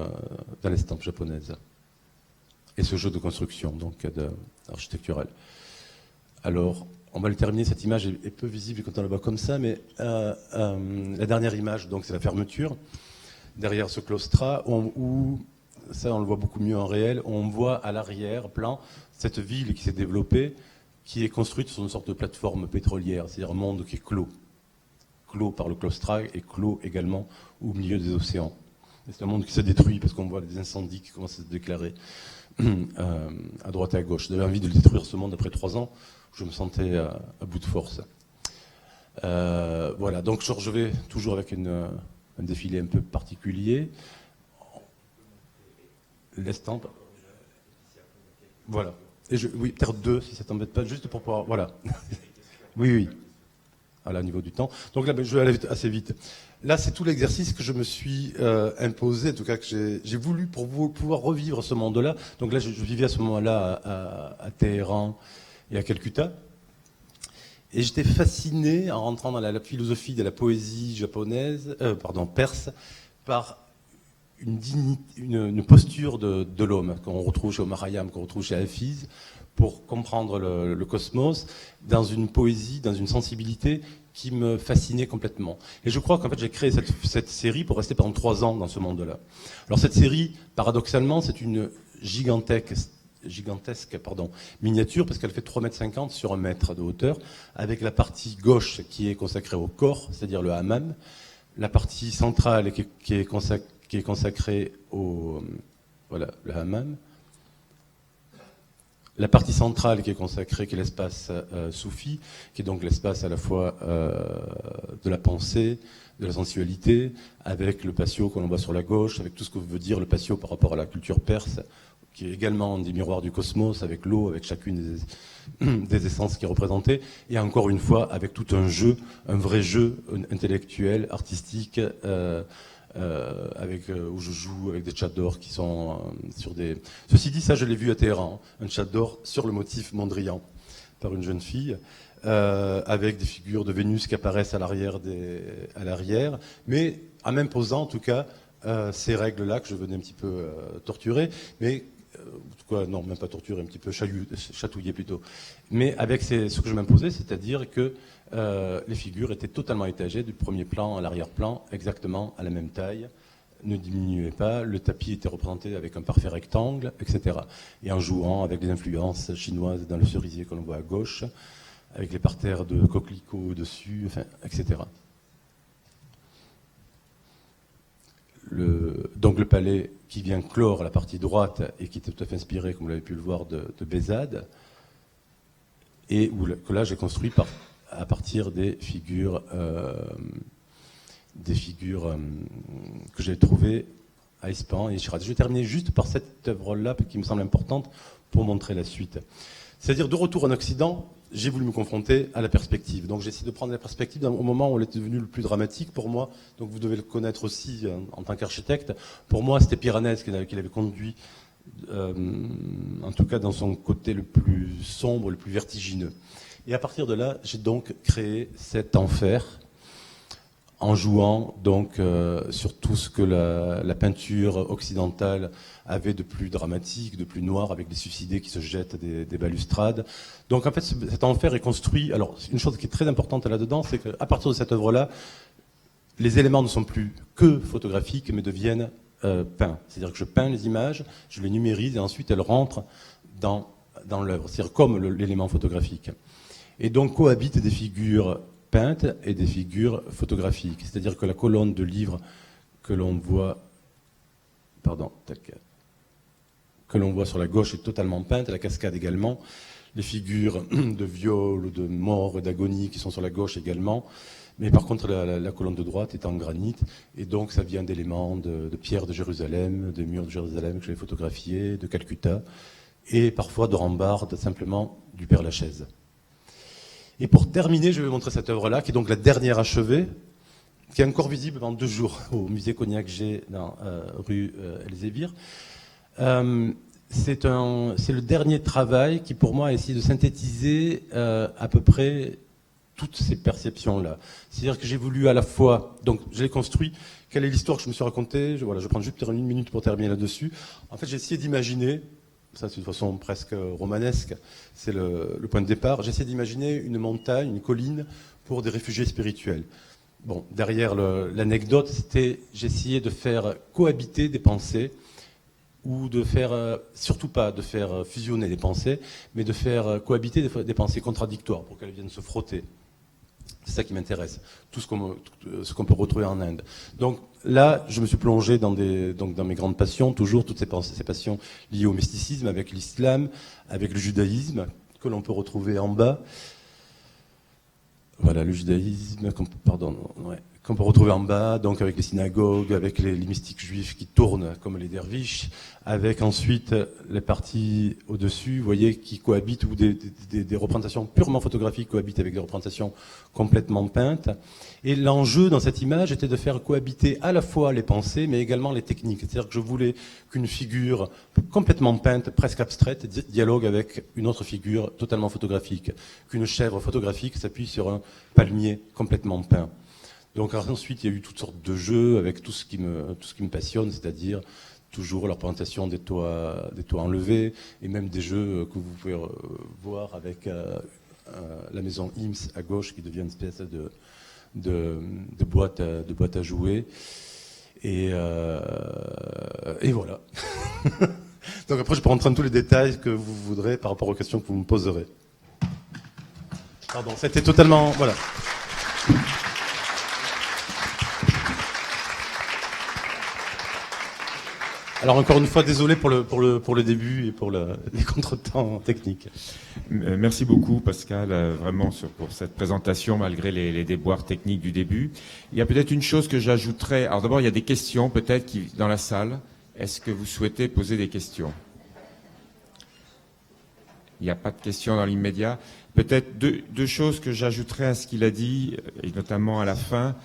dans l'estampe japonaise. Et ce jeu de construction, donc architectural. Alors, on va le terminer, cette image est peu visible quand on la voit comme ça, mais la dernière image, donc c'est la fermeture. derrière ce claustrat, où, ça on le voit beaucoup mieux en réel, on voit à l'arrière-plan cette ville qui s'est développée, qui est construite sur une sorte de plateforme pétrolière, c'est-à-dire un monde qui est clos par le claustrat et clos également au milieu des océans. C'est un monde qui se détruit parce qu'on voit des incendies qui commencent à se déclarer à droite et à gauche. J'avais envie de détruire ce monde après 3 ans, je me sentais à bout de force. Voilà, donc je vais toujours avec un défilé un peu particulier. L'estampe. Voilà. Et oui, peut-être 2 si ça t'embête pas, juste pour pouvoir. Voilà. Oui. Voilà, au niveau du temps. Donc là, je vais aller assez vite. Là, c'est tout l'exercice que je me suis imposé, en tout cas que j'ai voulu pour pouvoir revivre ce monde-là. Donc là, je vivais à ce moment-là à Téhéran et à Calcutta. Et j'étais fasciné, en rentrant dans la philosophie de la poésie japonaise, perse, par une posture de l'homme qu'on retrouve chez Omar Khayyam, qu'on retrouve chez Hafiz, pour comprendre le cosmos, dans une poésie, dans une sensibilité qui me fascinait complètement. Et je crois qu'en fait j'ai créé cette série pour rester pendant 3 ans dans ce monde-là. Alors cette série, paradoxalement, c'est une gigantesque miniature, parce qu'elle fait 3,50 m sur 1 mètre de hauteur, avec la partie gauche qui est consacrée au corps, c'est-à-dire le hammam, la partie centrale qui est consacrée au... voilà, le hammam, la partie centrale qui est consacrée, qui est l'espace soufi, qui est donc l'espace à la fois de la pensée, de la sensualité, avec le patio qu'on voit sur la gauche, avec tout ce que veut dire le patio par rapport à la culture perse, qui est également des miroirs du cosmos, avec l'eau, avec chacune des essences qui est représentée, et encore une fois, avec tout un jeu, un vrai jeu intellectuel, artistique, où je joue avec des tchadors qui sont sur des... Ceci dit, ça je l'ai vu à Téhéran, un tchador sur le motif Mondrian, par une jeune fille, avec des figures de Vénus qui apparaissent à l'arrière, mais en m'imposant en tout cas ces règles-là que je venais un petit peu torturer, mais non, même pas torturer, un petit peu chatouiller plutôt, mais avec ce que je m'imposais, c'est-à-dire que les figures étaient totalement étagées, du premier plan à l'arrière-plan, exactement à la même taille, ne diminuaient pas, le tapis était représenté avec un parfait rectangle, etc. Et en jouant avec les influences chinoises dans le cerisier que l'on voit à gauche, avec les parterres de coquelicots au-dessus, enfin, etc. Donc le palais qui vient clore la partie droite et qui était tout à fait inspiré, comme vous l'avez pu le voir, de Bézade, et que là j'ai construit à partir des figures que j'ai trouvées à Ispahan et Shiraz. Je vais terminer juste par cette œuvre-là qui me semble importante pour montrer la suite. C'est-à-dire, de retour en Occident, j'ai voulu me confronter à la perspective. Donc j'ai essayé de prendre la perspective au moment où elle était devenue le plus dramatique pour moi. Donc vous devez le connaître aussi en tant qu'architecte. Pour moi, c'était Piranèse qui l'avait conduit, en tout cas dans son côté le plus sombre, le plus vertigineux. Et à partir de là, j'ai donc créé cet enfer en jouant donc sur tout ce que la peinture occidentale avait de plus dramatique, de plus noir, avec des suicidés qui se jettent des balustrades. Donc en fait, cet enfer est construit. Alors, une chose qui est très importante là-dedans, c'est qu'à partir de cette œuvre-là, les éléments ne sont plus que photographiques, mais deviennent peints. C'est-à-dire que je peins les images, je les numérise, et ensuite elles rentrent dans l'œuvre. C'est-à-dire comme l'élément photographique. Et donc cohabitent des figures peintes et des figures photographiques. C'est-à-dire que la colonne de livres que l'on voit, sur la gauche est totalement peinte, la cascade également. Les figures de viol, de mort, d'agonie qui sont sur la gauche également. Mais par contre, la colonne de droite est en granit. Et donc, ça vient d'éléments de pierres de Jérusalem, de murs de Jérusalem que j'ai photographiés, de Calcutta, et parfois de rambarde, simplement du Père-Lachaise. Et pour terminer, je vais vous montrer cette œuvre-là, qui est donc la dernière achevée, qui est encore visible pendant 2 jours au musée Cognac-G, rue Elzévir. C'est le dernier travail qui, pour moi, a essayé de synthétiser à peu près toutes ces perceptions-là. C'est-à-dire que j'ai voulu à la fois... Donc, je l'ai construit. Quelle est l'histoire que je me suis racontée? Je prends juste 1 minute pour terminer là-dessus. En fait, j'ai essayé d'imaginer... Ça, c'est de façon presque romanesque, c'est le point de départ. J'essaie d'imaginer une montagne, une colline pour des réfugiés spirituels. bon, derrière l'anecdote, c'était j'essayais de faire cohabiter des pensées ou de faire, surtout pas de faire fusionner les pensées, mais de faire cohabiter des pensées contradictoires pour qu'elles viennent se frotter. C'est ça qui m'intéresse, tout ce qu'on peut retrouver en Inde. Donc là, je me suis plongé dans mes grandes passions, toujours toutes ces passions liées au mysticisme, avec l'islam, avec le judaïsme, que l'on peut retrouver en bas. Voilà, le judaïsme, qu'on peut retrouver en bas, donc avec les synagogues, avec les mystiques juifs qui tournent comme les derviches, avec ensuite les parties au-dessus, vous voyez, qui cohabitent, ou des représentations purement photographiques cohabitent avec des représentations complètement peintes. Et l'enjeu dans cette image était de faire cohabiter à la fois les pensées, mais également les techniques. C'est-à-dire que je voulais qu'une figure complètement peinte, presque abstraite, dialogue avec une autre figure totalement photographique, qu'une chèvre photographique s'appuie sur un palmier complètement peint. Donc ensuite, il y a eu toutes sortes de jeux avec tout ce qui me passionne, c'est-à-dire toujours la représentation des toits enlevés, et même des jeux que vous pouvez voir avec la maison IMS à gauche, qui devient une espèce de boîte à jouer. Et voilà. Donc après, je peux rentrer dans tous les détails que vous voudrez par rapport aux questions que vous me poserez. Pardon, c'était totalement... Voilà. Alors encore une fois, désolé pour le début et pour les contretemps techniques. Merci beaucoup Pascal, vraiment pour cette présentation malgré les déboires techniques du début. Il y a peut-être une chose que j'ajouterais. Alors d'abord, il y a des questions peut-être dans la salle. Est-ce que vous souhaitez poser des questions? Il n'y a pas de questions dans l'immédiat. Peut-être deux choses que j'ajouterais à ce qu'il a dit, et notamment à la fin.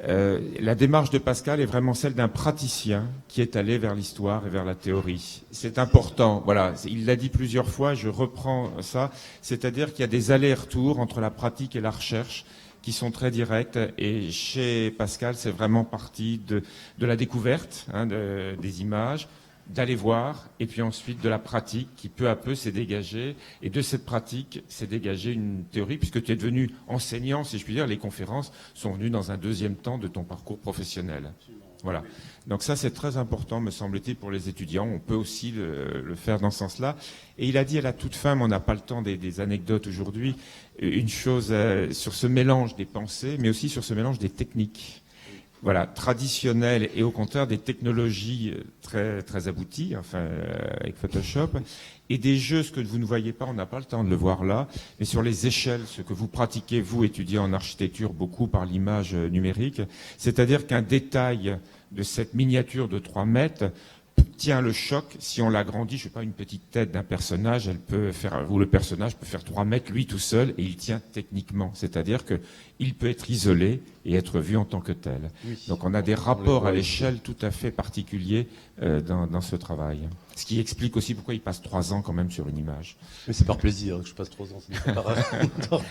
La démarche de Pascal est vraiment celle d'un praticien qui est allé vers l'histoire et vers la théorie. C'est important. Voilà, il l'a dit plusieurs fois, je reprends ça. C'est-à-dire qu'il y a des allers-retours entre la pratique et la recherche qui sont très directs. Et chez Pascal, c'est vraiment parti de la découverte des images, d'aller voir, et puis ensuite de la pratique qui peu à peu s'est dégagée. Et de cette pratique s'est dégagée une théorie, puisque tu es devenu enseignant, si je puis dire. Les conférences sont venues dans un deuxième temps de ton parcours professionnel. Voilà. Donc ça, c'est très important, me semble-t-il, pour les étudiants. On peut aussi le faire dans ce sens-là. Et il a dit à la toute fin, mais on n'a pas le temps des anecdotes aujourd'hui, une chose sur ce mélange des pensées, mais aussi sur ce mélange des techniques. Voilà, traditionnelles et au contraire des technologies très, très abouties, avec Photoshop, et des jeux, ce que vous ne voyez pas, on n'a pas le temps de le voir là, mais sur les échelles, ce que vous pratiquez, vous, étudiez en architecture beaucoup par l'image numérique, c'est-à-dire qu'un détail de cette miniature de 3 mètres tient le choc. Si on l'agrandit, je sais pas, une petite tête d'un personnage, ou le personnage peut faire 3 mètres lui tout seul, et il tient techniquement. C'est-à-dire que il peut être isolé et être vu en tant que tel. Oui. Donc on a des rapports à l'échelle tout à fait particuliers dans ce travail. Ce qui explique aussi pourquoi il passe 3 ans quand même sur une image. Mais c'est par plaisir que je passe 3 ans.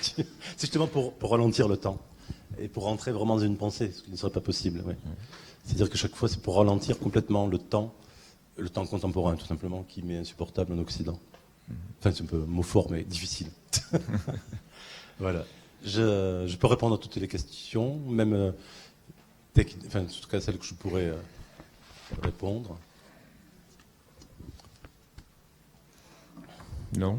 C'est justement pour ralentir le temps et pour rentrer vraiment dans une pensée, ce qui ne serait pas possible. Ouais. C'est-à-dire que chaque fois, c'est pour ralentir complètement le temps contemporain, tout simplement, qui m'est insupportable en Occident. Enfin, c'est un peu mot fort, mais difficile. Voilà. Je peux répondre à toutes les questions, même en tout cas celles que je pourrais répondre. Non.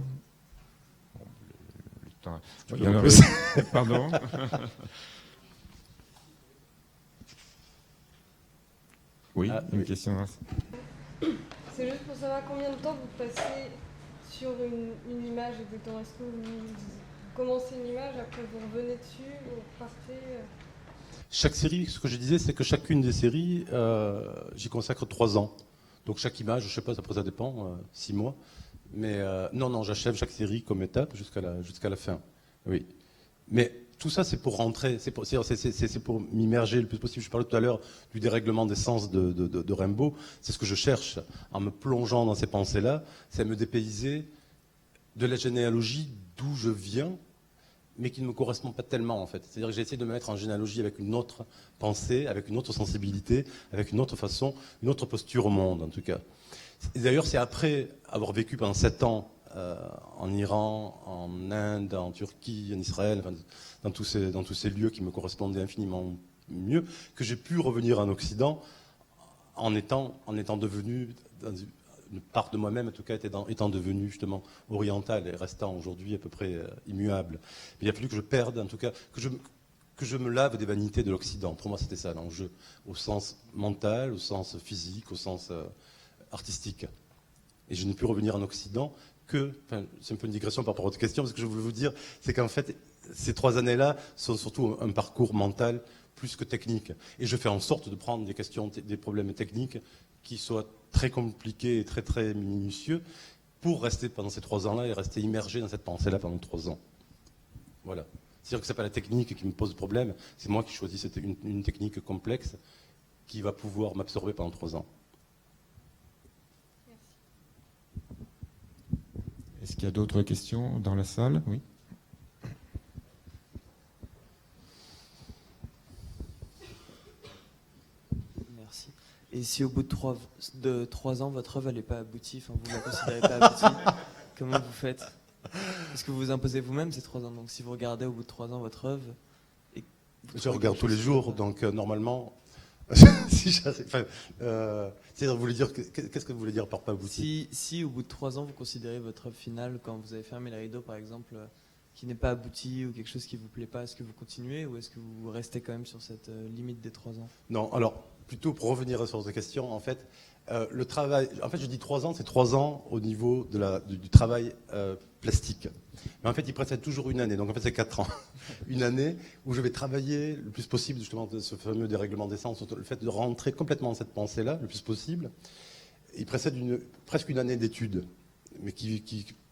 Le temps. Il y en a... Pardon. Oui, une question. C'est juste pour savoir combien de temps vous passez sur une image exactement. Est-ce que vous commencez une image, après vous revenez dessus, vous repartez Chaque série, ce que je disais, c'est que chacune des séries, j'y consacre 3 ans. Donc chaque image, je ne sais pas, après ça dépend, 6 mois. Mais non, j'achève chaque série comme étape jusqu'à la fin. Oui. Mais tout ça, c'est pour rentrer, c'est pour m'immerger le plus possible. Je parlais tout à l'heure du dérèglement des sens de Rimbaud. C'est ce que je cherche en me plongeant dans ces pensées-là, c'est me dépayser de la généalogie d'où je viens, mais qui ne me correspond pas tellement en fait. C'est-à-dire que j'ai essayé de me mettre en généalogie avec une autre pensée, avec une autre sensibilité, avec une autre façon, une autre posture au monde en tout cas. Et d'ailleurs, c'est après avoir vécu pendant 7 ans en Iran, en Inde, en Turquie, en Israël, dans tous ces lieux qui me correspondaient infiniment mieux, que j'ai pu revenir en Occident en étant devenu, une part de moi-même en tout cas, étant devenu justement oriental et restant aujourd'hui à peu près immuable. Mais il a fallu que je perde, en tout cas, que je me lave des vanités de l'Occident. Pour moi, c'était ça l'enjeu, au sens mental, au sens physique, au sens artistique. Et je n'ai pu revenir en Occident c'est un peu une digression par rapport à votre question, parce que je voulais vous dire, c'est qu'en fait, ces 3 années-là sont surtout un parcours mental plus que technique. Et je fais en sorte de prendre des problèmes techniques qui soient très compliqués et très très minutieux pour rester pendant ces 3 ans-là et rester immergé dans cette pensée-là pendant 3 ans. Voilà. C'est-à-dire que ce n'est pas la technique qui me pose problème, c'est moi qui choisis une technique complexe qui va pouvoir m'absorber pendant 3 ans. Est-ce qu'il y a d'autres questions dans la salle? Oui. Merci. Et si au bout de 3 ans, votre œuvre n'est pas aboutie, enfin, vous ne la considérez pas aboutie, comment vous faites? Parce que vous vous imposez vous-même ces 3 ans. Donc si vous regardez au bout de 3 ans votre œuvre... Je regarde tous les jours, donc normalement... si c'est-à-dire, vous voulez dire, qu'est-ce que vous voulez dire par pas abouti? Si au bout de 3 ans, vous considérez votre œuvre finale, quand vous avez fermé les rideaux par exemple, qui n'est pas abouti ou quelque chose qui ne vous plaît pas, est-ce que vous continuez ou est-ce que vous restez quand même sur cette limite des 3 ans? Non, alors, plutôt pour revenir sur votre question, en fait, le travail, en fait je dis 3 ans, c'est 3 ans au niveau du travail plastique. Mais en fait, il précède toujours une année, donc en fait c'est 4 ans. Une année où je vais travailler le plus possible justement de ce fameux dérèglement des sens, le fait de rentrer complètement dans cette pensée-là le plus possible. Il précède presque une année d'études, mais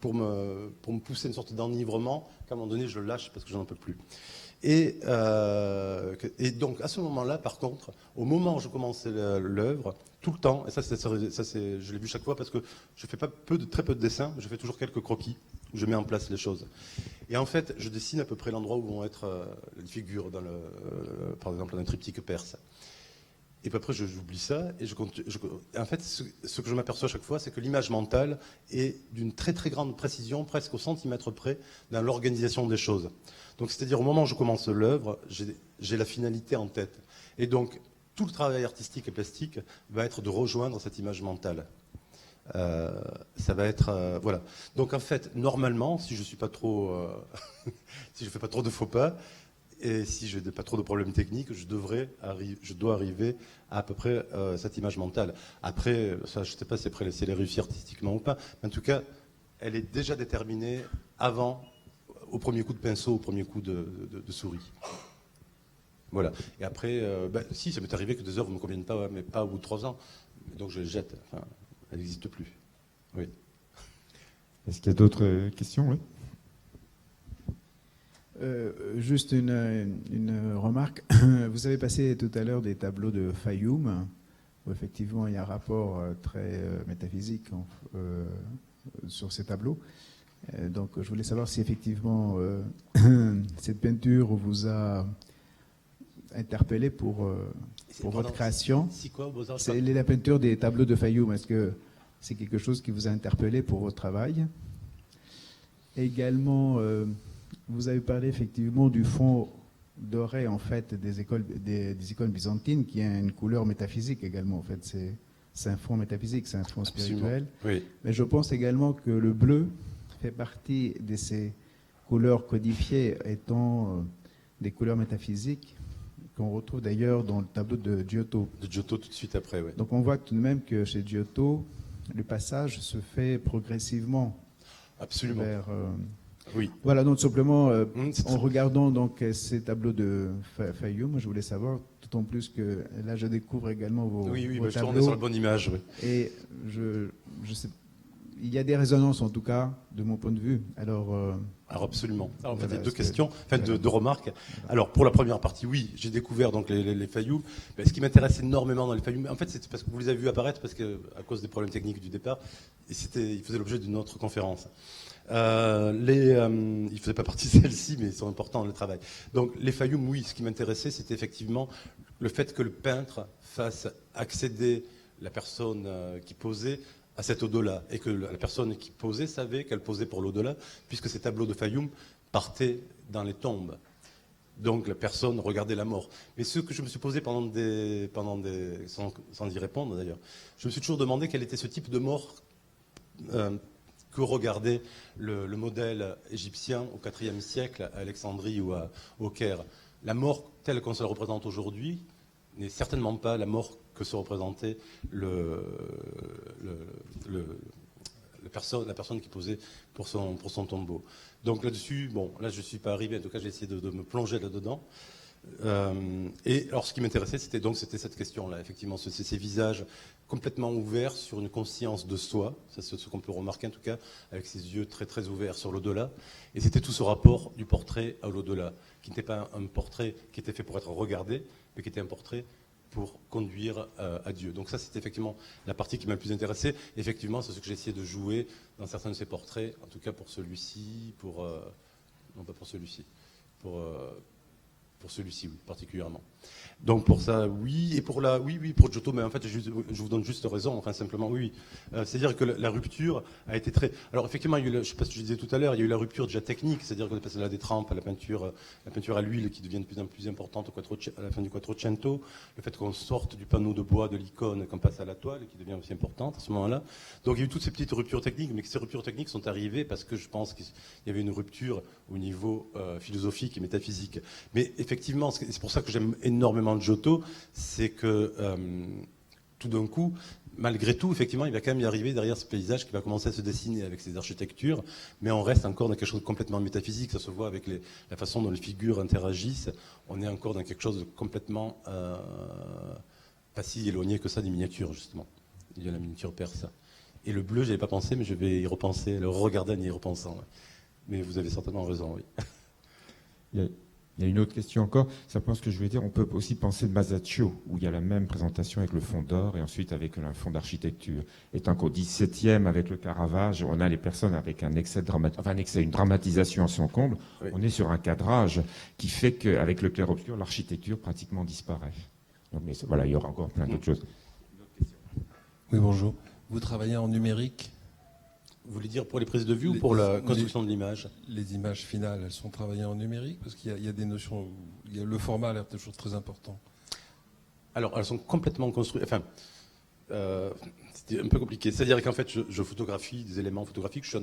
pour me pousser une sorte d'enivrement, qu'à un moment donné je le lâche parce que je n'en peux plus. Et donc à ce moment-là, par contre, au moment où je commençais l'œuvre, tout le temps, et ça je l'ai vu chaque fois parce que je fais très peu de dessins, je fais toujours quelques croquis où je mets en place les choses. Et en fait, je dessine à peu près l'endroit où vont être les figures, par exemple dans un triptyque perse. Et puis après, j'oublie ça. Et en fait, ce que je m'aperçois à chaque fois, c'est que l'image mentale est d'une très très grande précision, presque au centimètre près, dans l'organisation des choses. Donc, c'est-à-dire, au moment où je commence l'œuvre, j'ai la finalité en tête. Et donc, tout le travail artistique et plastique va être de rejoindre cette image mentale. Ça va être voilà. Donc en fait, normalement, si je suis pas trop, si je fais pas trop de faux pas et si je n'ai pas trop de problèmes techniques, je dois arriver à peu près cette image mentale. Après, ça, je sais pas si c'est les réussi artistiquement ou pas, mais en tout cas, elle est déjà déterminée avant, au premier coup de pinceau, au premier coup de souris. Voilà. Et après, si ça m'est arrivé que des œuvres ne me conviennent pas, mais pas au bout de 3 ans, donc je les jette. Enfin, elle n'existe plus. Oui. Est-ce qu'il y a d'autres questions? Oui. Juste une remarque. Vous avez passé tout à l'heure des tableaux de Fayoum, où effectivement il y a un rapport très métaphysique sur ces tableaux. Donc je voulais savoir si effectivement cette peinture vous a interpellé pour votre création. C'est la peinture des tableaux de Fayoum. Est-ce que c'est quelque chose qui vous a interpellé pour votre travail? Également, vous avez parlé effectivement du fond doré en fait des icônes byzantines, qui a une couleur métaphysique également. En fait, c'est un fond métaphysique, c'est un fond spirituel. Oui. Mais je pense également que le bleu fait partie de ces couleurs codifiées étant des couleurs métaphysiques qu'on retrouve d'ailleurs dans le tableau de Giotto. De Giotto tout de suite après, oui. Donc on voit tout de même que chez Giotto, le passage se fait progressivement. Absolument. Oui. Voilà, donc simplement, en regardant donc ces tableaux de Fayoum, je voulais savoir, d'autant plus que là je découvre également vos Oui, vos je tableaux. tourne sur la bonne image. Oui. Et je sais, il y a des résonances en tout cas, de mon point de vue. Alors absolument. Alors, voilà, il y a deux questions, deux remarques. Alors pour la première partie, oui, j'ai découvert donc les Fayoum. Mais ce qui m'intéresse énormément dans les Fayoum, en fait, c'est parce que vous les avez vus apparaître à cause des problèmes techniques du départ, et ils faisaient l'objet d'une autre conférence. Ils ne faisaient pas partie de celle-ci, mais ils sont importants dans le travail. Donc les Fayoum, oui, ce qui m'intéressait, c'était effectivement le fait que le peintre fasse accéder la personne qui posait à cet au-delà, et que la personne qui posait savait qu'elle posait pour l'au-delà, puisque ces tableaux de Fayoum partaient dans les tombes. Donc la personne regardait la mort. Mais ce que je me suis posé sans y répondre d'ailleurs, je me suis toujours demandé quel était ce type de mort que regardait le modèle égyptien au IVe siècle à Alexandrie ou au Caire. La mort telle qu'on se la représente aujourd'hui n'est certainement pas la mort que se représentait la personne qui posait pour son tombeau. Donc là-dessus, bon, là je ne suis pas arrivé, en tout cas j'ai essayé de me plonger là-dedans. Et alors ce qui m'intéressait, c'était cette question-là, effectivement, ces visages complètement ouverts sur une conscience de soi, c'est ce qu'on peut remarquer en tout cas, avec ces yeux très très ouverts sur l'au-delà. Et c'était tout ce rapport du portrait à l'au-delà, qui n'était pas un portrait qui était fait pour être regardé, mais qui était un portrait pour conduire à Dieu. Donc ça, c'est effectivement la partie qui m'a le plus intéressé. Effectivement, c'est ce que j'ai essayé de jouer dans certains de ces portraits, en tout cas pour celui-ci, non pas pour celui-ci, pour celui-ci, oui, particulièrement. Donc pour ça, oui, et pour pour Giotto, mais en fait, je vous donne juste raison, enfin simplement, oui. C'est-à-dire que la rupture a été très... Alors effectivement, je ne sais pas ce que je disais tout à l'heure, il y a eu la rupture déjà technique, c'est-à-dire qu'on est passé de la détrempe à la peinture à l'huile qui devient de plus en plus importante à la fin du Quattrocento, le fait qu'on sorte du panneau de bois de l'icône, qu'on passe à la toile, qui devient aussi importante à ce moment-là. Donc il y a eu toutes ces petites ruptures techniques, mais ces ruptures techniques sont arrivées parce que je pense qu'il y avait une rupture au niveau philosophique et métaphysique. Mais effectivement, c'est pour ça que j'aime énormément Giotto, c'est que tout d'un coup, malgré tout, effectivement, il va quand même y arriver derrière ce paysage qui va commencer à se dessiner avec ses architectures, mais on reste encore dans quelque chose de complètement métaphysique, ça se voit avec la façon dont les figures interagissent, on est encore dans quelque chose de complètement pas si éloigné que ça des miniatures, justement. Il y a la miniature perse. Et le bleu, je n'y avais pas pensé, mais je vais y repenser, le regarder en y repensant. Ouais. Mais vous avez certainement raison, oui. Il y a une autre question encore. Simplement, ce que je voulais dire, on peut aussi penser de Masaccio, où il y a la même présentation avec le fond d'or et ensuite avec un fond d'architecture. Étant qu'au XVIIe, avec le Caravage, on a les personnes avec un excès une dramatisation à son comble. Oui. On est sur un cadrage qui fait qu'avec le clair-obscur, l'architecture pratiquement disparaît. Donc, mais voilà, il y aura encore plein d'autres choses. Oui, bonjour. Vous travaillez en numérique ? Vous voulez dire pour les prises de vue ou pour la construction de l'image ? Les images finales, elles sont travaillées en numérique ? Parce qu'il y a des notions, le format a l'air toujours très important. Alors, elles sont complètement construites. Enfin, c'était un peu compliqué. C'est-à-dire qu'en fait, je photographie des éléments photographiques. Je suis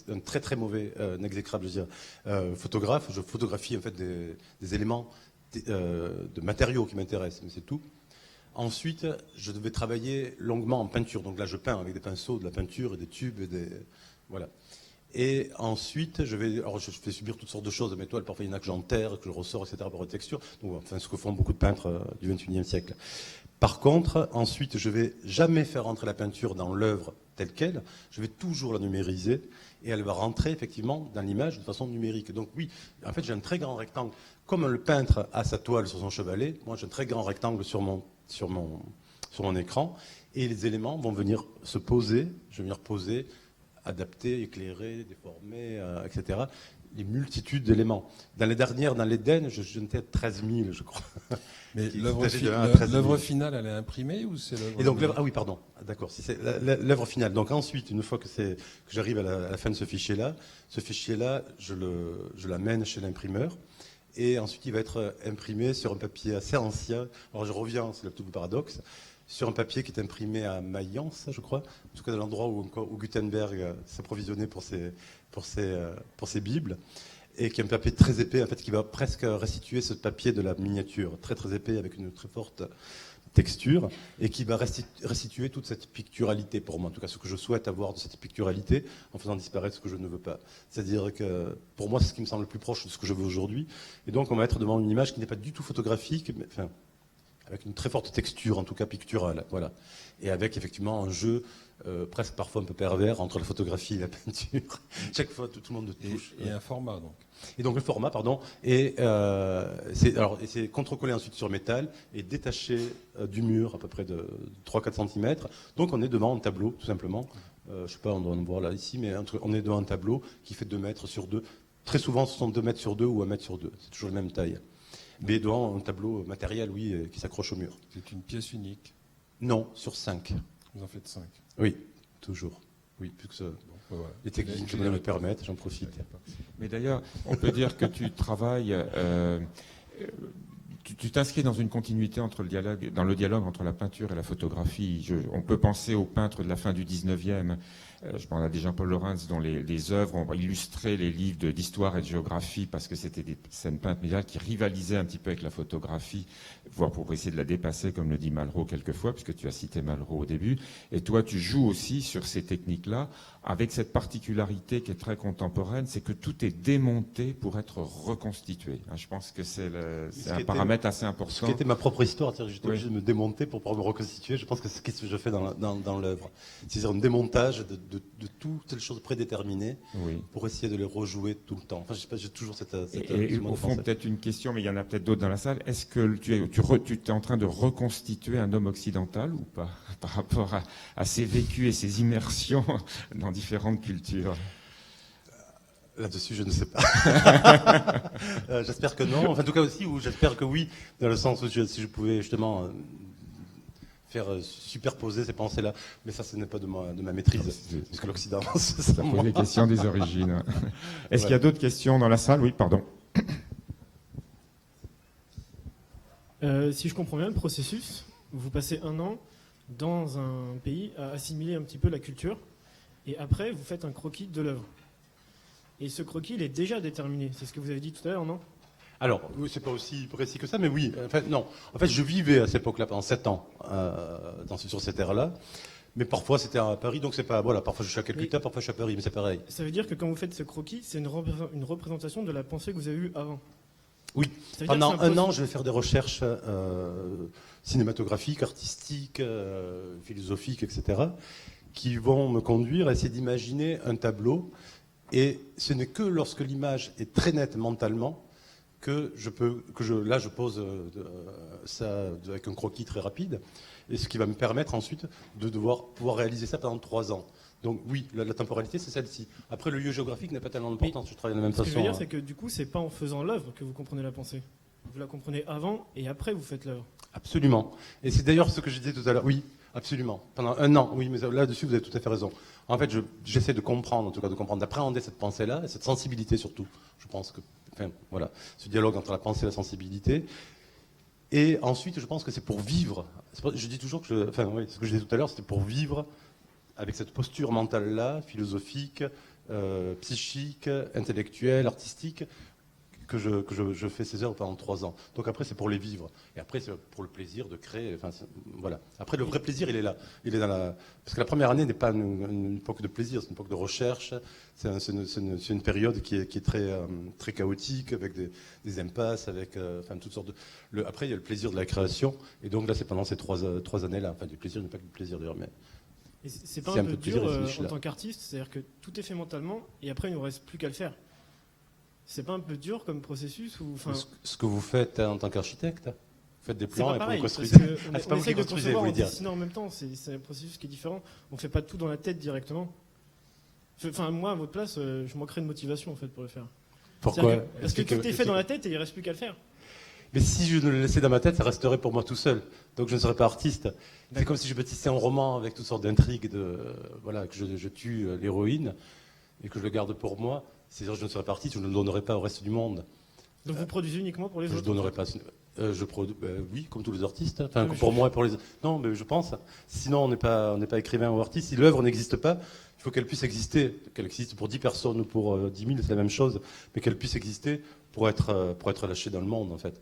un très très mauvais, un exécrable, je veux dire, photographe. Je photographie en fait des éléments de matériaux qui m'intéressent, mais c'est tout. Ensuite, je devais travailler longuement en peinture. Donc là, je peins avec des pinceaux, de la peinture et des tubes. Voilà. Et ensuite, je fais subir toutes sortes de choses à mes toiles. Parfois, il y en a que j'enterre, que je ressors, etc. par les textures. Donc, enfin, ce que font beaucoup de peintres du XXIe siècle. Par contre, ensuite, je ne vais jamais faire rentrer la peinture dans l'œuvre telle qu'elle. Je vais toujours la numériser. Et elle va rentrer, effectivement, dans l'image de façon numérique. Donc oui, en fait, j'ai un très grand rectangle. Comme le peintre a sa toile sur son chevalet, moi, j'ai un très grand rectangle sur mon écran, et les éléments vont venir se poser, je vais venir poser, adapter, éclairer, déformer, etc. Les multitudes d'éléments. Dans l'Éden, je n'étais à 13 000, je crois. Mais l'œuvre finale, elle est imprimée ou c'est l'œuvre... Et donc, ah oui, pardon, d'accord, si c'est l'œuvre finale. Donc ensuite, une fois que j'arrive à la fin de ce fichier-là, je l'amène chez l'imprimeur. Et ensuite, il va être imprimé sur un papier assez ancien. Alors, je reviens, c'est le tout paradoxe, sur un papier qui est imprimé à Mayence, je crois, en tout cas de l'endroit où Gutenberg s'est provisionné pour ses bibles, et qui est un papier très épais, en fait, qui va presque restituer ce papier de la miniature, très très épais, avec une très forte texture, et qui va restituer toute cette picturalité pour moi, en tout cas ce que je souhaite avoir de cette picturalité, en faisant disparaître ce que je ne veux pas. C'est-à-dire que pour moi c'est ce qui me semble le plus proche de ce que je veux aujourd'hui, et donc on va être devant une image qui n'est pas du tout photographique, mais enfin, avec une très forte texture, en tout cas picturale, voilà, et avec effectivement un jeu presque parfois un peu pervers entre la photographie et la peinture. Chaque fois tout le monde touche. Et un format donc. Et donc le format, pardon, et c'est contre-collé ensuite sur métal et détaché du mur à peu près de 3-4 cm. Donc on est devant un tableau, tout simplement. Je ne sais pas, on doit en voir là ici, mais on est devant un tableau qui fait 2 mètres sur 2. Très souvent, ce sont 2 mètres sur 2 ou 1 mètre sur 2. C'est toujours la même taille. Mais devant un tableau matériel, oui, qui s'accroche au mur. C'est une pièce unique. Non, sur 5. Vous en faites 5. Oui, toujours. Oui, plus que ça. Voilà. Les techniques me le permettent, j'en profite. Mais d'ailleurs, on peut dire que tu travailles Tu t'inscris dans une continuité dans le dialogue entre la peinture et la photographie. On peut penser aux peintres de la fin du 19e. Je pense à des Jean-Paul Laurens dont les œuvres ont illustré les livres d'histoire et de géographie parce que c'était des scènes peintes médiévales qui rivalisaient un petit peu avec la photographie, voire pour essayer de la dépasser, comme le dit Malraux quelquefois, puisque tu as cité Malraux au début. Et toi, tu joues aussi sur ces techniques-là, avec cette particularité qui est très contemporaine, c'est que tout est démonté pour être reconstitué. Je pense que c'est un paramètre assez important. Ce qui était ma propre histoire, j'étais Oui. obligé de me démonter pour pouvoir me reconstituer. Je pense que c'est ce que je fais dans l'œuvre. C'est-à-dire un démontage de toutes les choses prédéterminées Oui. pour essayer de les rejouer tout le temps. Enfin, je sais pas, j'ai toujours cette Et ce mode au de fond, pensée. peut-être une question, mais il y en a peut-être d'autres dans la salle. Est-ce que tu es en train de reconstituer un homme occidental ou pas, par rapport à ses vécus et ses immersions dans différentes cultures? Là-dessus, je ne sais pas. J'espère que non. Enfin, en tout cas aussi, ou j'espère que oui, dans le sens où si je pouvais justement faire superposer ces pensées-là. Mais ça, ce n'est pas de ma maîtrise. Parce que l'Occident, c'est ça. C'est les questions des origines. Est-ce qu'il y a d'autres questions dans la salle? Oui, pardon. Si je comprends bien le processus, vous passez 1 an dans un pays à assimiler un petit peu la culture, et après vous faites un croquis de l'œuvre. Et ce croquis, il est déjà déterminé. C'est ce que vous avez dit tout à l'heure, non? Alors, oui, c'est pas aussi précis que ça, mais oui. En fait, non. En fait, je vivais à cette époque-là pendant 7 ans sur cette ère-là. Mais parfois, c'était à Paris, donc c'est pas. Voilà, parfois je suis à Calcutta, parfois je suis à Paris, mais c'est pareil. Ça veut dire que quand vous faites ce croquis, c'est une représentation de la pensée que vous avez eue avant. Oui. Ça veut dire Pendant que c'est un an, je vais faire des recherches cinématographiques, artistiques, philosophiques, etc., qui vont me conduire à essayer d'imaginer un tableau. Et ce n'est que lorsque l'image est très nette mentalement que je pose ça avec un croquis très rapide, et ce qui va me permettre ensuite de pouvoir réaliser ça pendant 3 ans. Donc oui, la temporalité, c'est celle-ci. Après, le lieu géographique n'a pas tellement d'importance, je travaille de la même Ce que façon. je veux dire, c'est que du coup, c'est pas en faisant l'œuvre que vous comprenez la pensée. Vous la comprenez avant et après vous faites l'œuvre. Absolument. Et c'est d'ailleurs ce que je disais tout à l'heure. Oui, absolument. Pendant 1 an, oui, mais là-dessus, vous avez tout à fait raison. En fait, j'essaie de comprendre, en tout cas de comprendre, d'appréhender cette pensée-là, et cette sensibilité surtout. Je pense que, enfin, voilà, ce dialogue entre la pensée et la sensibilité. Et ensuite, je pense que c'est pour vivre. Je dis toujours que, ce que je disais tout à l'heure, c'était pour vivre avec cette posture mentale-là, philosophique, psychique, intellectuelle, artistique, que je fais ces œuvres pendant 3 ans. Donc après, c'est pour les vivre. Et après, c'est pour le plaisir de créer. Enfin, voilà. Après, le vrai plaisir, il est là. Il est parce que la première année n'est pas une époque de plaisir, c'est une époque de recherche. C'est une période qui est très, très chaotique, avec des impasses, avec toutes sortes de. Après, il y a le plaisir de la création. Et donc là, c'est pendant ces 3 années-là. Enfin, du plaisir, n'est pas que du plaisir d'ailleurs, mais. Et c'est pas un peu dur en tant qu'artiste, c'est-à-dire que tout est fait mentalement et après il ne nous reste plus qu'à le faire. C'est pas un peu dur comme processus ou Ce que vous faites en tant qu'architecte, vous faites des plans et vous les construisez. On c'est pas vous qui essaie de construisez, concevoir vous en voulez dire. dessinant en même temps. C'est un processus qui est différent. On fait pas tout dans la tête directement. Enfin, moi, à votre place, je manquerais de motivation en fait pour le faire. Pourquoi? Parce que tout est fait dans la tête et il reste plus qu'à le faire. Mais si je ne le laissais dans ma tête, ça resterait pour moi tout seul. Donc je ne serais pas artiste. C'est comme si je bâtissais un roman avec toutes sortes d'intrigues, que je tue l'héroïne et que je le garde pour moi. C'est-à-dire que je ne serais pas artiste, je ne le donnerais pas au reste du monde. Donc vous produisez uniquement pour les Je autres? ne donnerais pas. Oui, comme tous les artistes. Enfin, mais pour moi et pour les autres. Non, mais je pense. Sinon, on n'est pas écrivain ou artiste. Si l'œuvre n'existe pas, il faut qu'elle puisse exister. Qu'elle existe pour 10 personnes ou pour 10 000, c'est la même chose. Mais qu'elle puisse exister pour être lâchée dans le monde, en fait.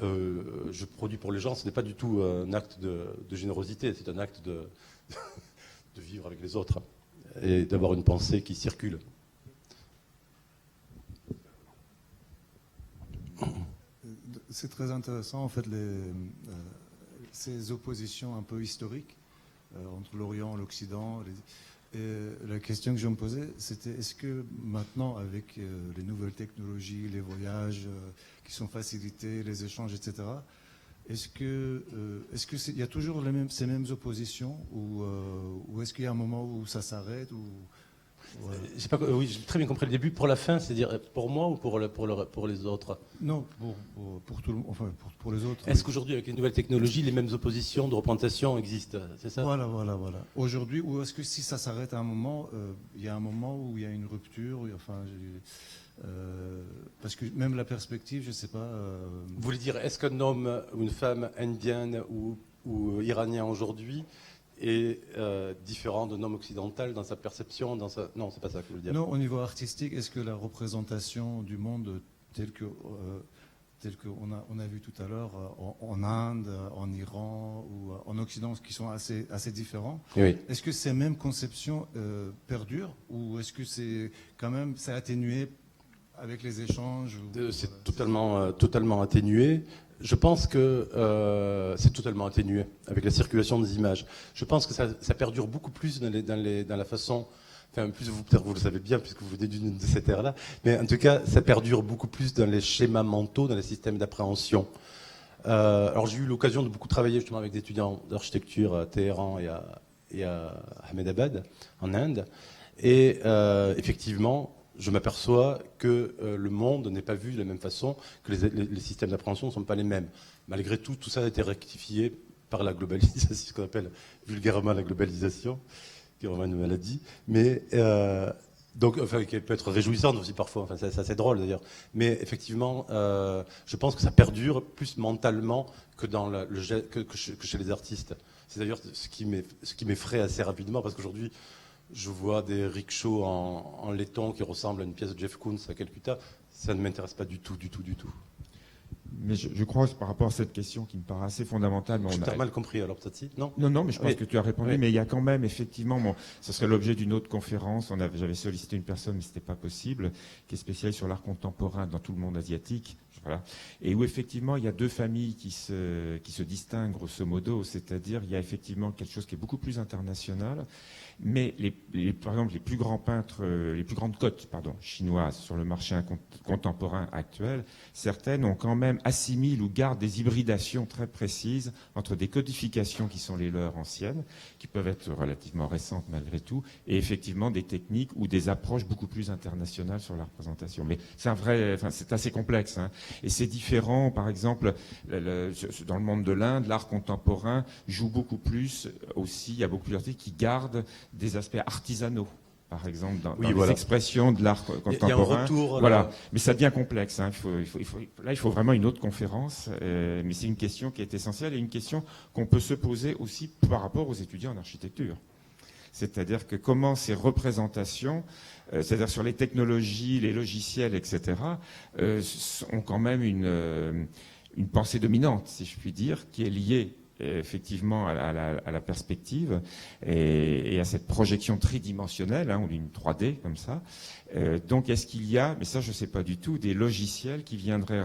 Je produis pour les gens, ce n'est pas du tout un acte de générosité, c'est un acte de vivre avec les autres et d'avoir une pensée qui circule. C'est très intéressant, en fait, ces oppositions un peu historiques entre l'Orient et l'Occident. Et la question que je me posais, c'était est-ce que maintenant, avec les nouvelles technologies, les voyages qui sont facilités, les échanges, etc., est-ce qu'il y a toujours ces mêmes oppositions ou est-ce qu'il y a un moment où ça s'arrête ou Voilà. J'ai pas, oui, j'ai très bien compris le début. Pour la fin, c'est-à-dire pour moi ou pour les autres? Non, pour tout le, enfin pour les autres. Est-ce oui. qu'aujourd'hui, avec les nouvelles technologies, les mêmes oppositions de représentation existent? C'est ça? Voilà. Aujourd'hui, ou est-ce que si ça s'arrête à un moment, il y a un moment où il y a une rupture, enfin, parce que même la perspective, je sais pas. Vous voulez dire, est-ce qu'un homme ou une femme indienne ou iranien aujourd'hui est différent d'un homme occidental dans sa perception, dans sa... Non, c'est pas ça que je veux dire. Non, au niveau artistique, est-ce que la représentation du monde telle qu'on a vu tout à l'heure en Inde, en Iran ou en Occident, qui sont assez différents, Oui. est-ce que ces mêmes conceptions perdurent ou est-ce que c'est quand même c'est atténué avec les échanges C'est totalement atténué. Je pense que c'est totalement atténué avec la circulation des images. Je pense que ça perdure beaucoup plus dans la façon... Enfin, plus vous le savez bien, puisque vous venez de cette ère-là. Mais en tout cas, ça perdure beaucoup plus dans les schémas mentaux, dans les systèmes d'appréhension. Alors, j'ai eu l'occasion de beaucoup travailler justement avec des étudiants d'architecture à Téhéran et à Ahmedabad, en Inde. Et effectivement, je m'aperçois que le monde n'est pas vu de la même façon, que les systèmes d'appréhension ne sont pas les mêmes. Malgré tout, tout ça a été rectifié par la globalisation, ce qu'on appelle vulgairement la globalisation, qui est vraiment une maladie, mais donc, enfin, qui peut être réjouissante aussi parfois, enfin, c'est assez drôle d'ailleurs. Mais effectivement, je pense que ça perdure plus mentalement que, que chez les artistes. C'est d'ailleurs ce qui m'effraie assez rapidement, parce qu'aujourd'hui, je vois des rickshaws en laiton qui ressemblent à une pièce de Jeff Koons à Calcutta. Ça ne m'intéresse pas du tout. Mais je crois que par rapport à cette question qui me paraît assez fondamentale... Je t'ai mal compris alors peut-être si, non? Non, mais je pense Oui. que tu as répondu, Oui. mais il y a quand même effectivement, ce serait l'objet d'une autre conférence, j'avais sollicité une personne mais ce n'était pas possible, qui est spécialisée sur l'art contemporain dans tout le monde asiatique, voilà, et où effectivement il y a deux familles qui se distinguent grosso modo, c'est-à-dire il y a effectivement quelque chose qui est beaucoup plus international, mais par exemple les plus grands peintres, les plus grandes cotes chinoises sur le marché contemporain actuel, certaines ont quand même assimilent ou gardent des hybridations très précises entre des codifications qui sont les leurs anciennes, qui peuvent être relativement récentes malgré tout, et effectivement des techniques ou des approches beaucoup plus internationales sur la représentation. Mais c'est assez complexe, hein. Et c'est différent, par exemple, dans le monde de l'Inde, l'art contemporain joue beaucoup plus aussi, il y a beaucoup plus d'artistes qui gardent des aspects artisanaux. Par exemple, dans les expressions de l'art contemporain. Il y a un retour. Voilà, mais ça devient complexe. Hein. Il faut vraiment une autre conférence. Mais c'est une question qui est essentielle et une question qu'on peut se poser aussi par rapport aux étudiants en architecture. C'est-à-dire que comment ces représentations, c'est-à-dire sur les technologies, les logiciels, etc., ont quand même une pensée dominante, si je puis dire, qui est liée effectivement à la perspective et à cette projection tridimensionnelle, hein, ou une 3D comme ça. Donc est-ce qu'il y a, mais ça je ne sais pas du tout, des logiciels qui viendraient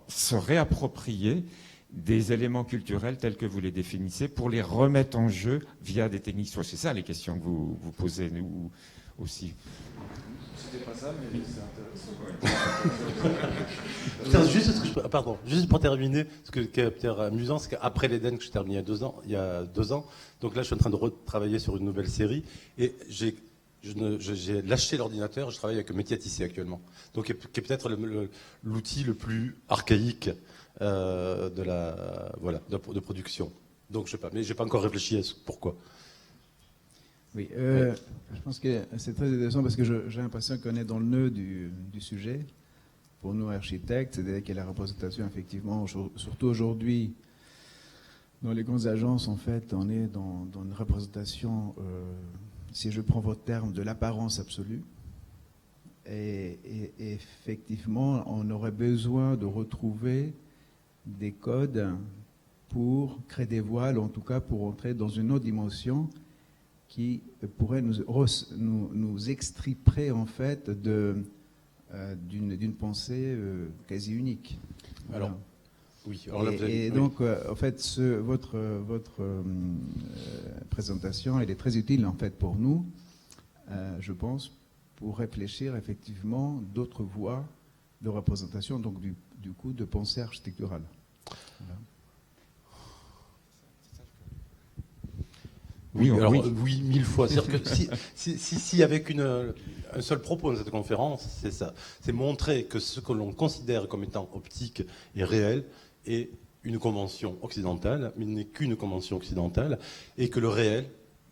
se réapproprier des éléments culturels tels que vous les définissez pour les remettre en jeu via des techniques? C'est ça les questions que vous posez nous aussi. C'était pas ça, mais c'est intéressant. Juste pour terminer, ce qui est peut-être amusant, c'est qu'après l'Éden que j'ai terminé il y a 2 ans, donc là je suis en train de retravailler sur une nouvelle série et j'ai lâché l'ordinateur, je travaille avec Médiatisé actuellement, donc qui est peut-être l'outil le plus archaïque de production. Donc je sais pas, mais j'ai pas encore réfléchi à pourquoi. Oui, je pense que c'est très intéressant parce que j'ai l'impression qu'on est dans le nœud du sujet. Pour nous architectes, c'est-à-dire qu'il y a la représentation, effectivement, surtout aujourd'hui, dans les grandes agences, en fait, on est dans une représentation, si je prends votre terme, de l'apparence absolue. Et effectivement, on aurait besoin de retrouver des codes pour créer des voiles, en tout cas pour entrer dans une autre dimension qui pourrait nous extriperait en fait d'une pensée quasi unique. Voilà. Alors, oui. Alors là, donc, en fait, votre présentation, elle est très utile en fait pour nous, je pense, pour réfléchir effectivement d'autres voies de représentation, donc du coup de pensée architecturale. Voilà. Oui, alors, oui. oui, 1000 fois. C'est-à-dire que si avec un seul propos dans cette conférence, c'est ça. C'est montrer que ce que l'on considère comme étant optique et réel est une convention occidentale, mais n'est qu'une convention occidentale, et que le réel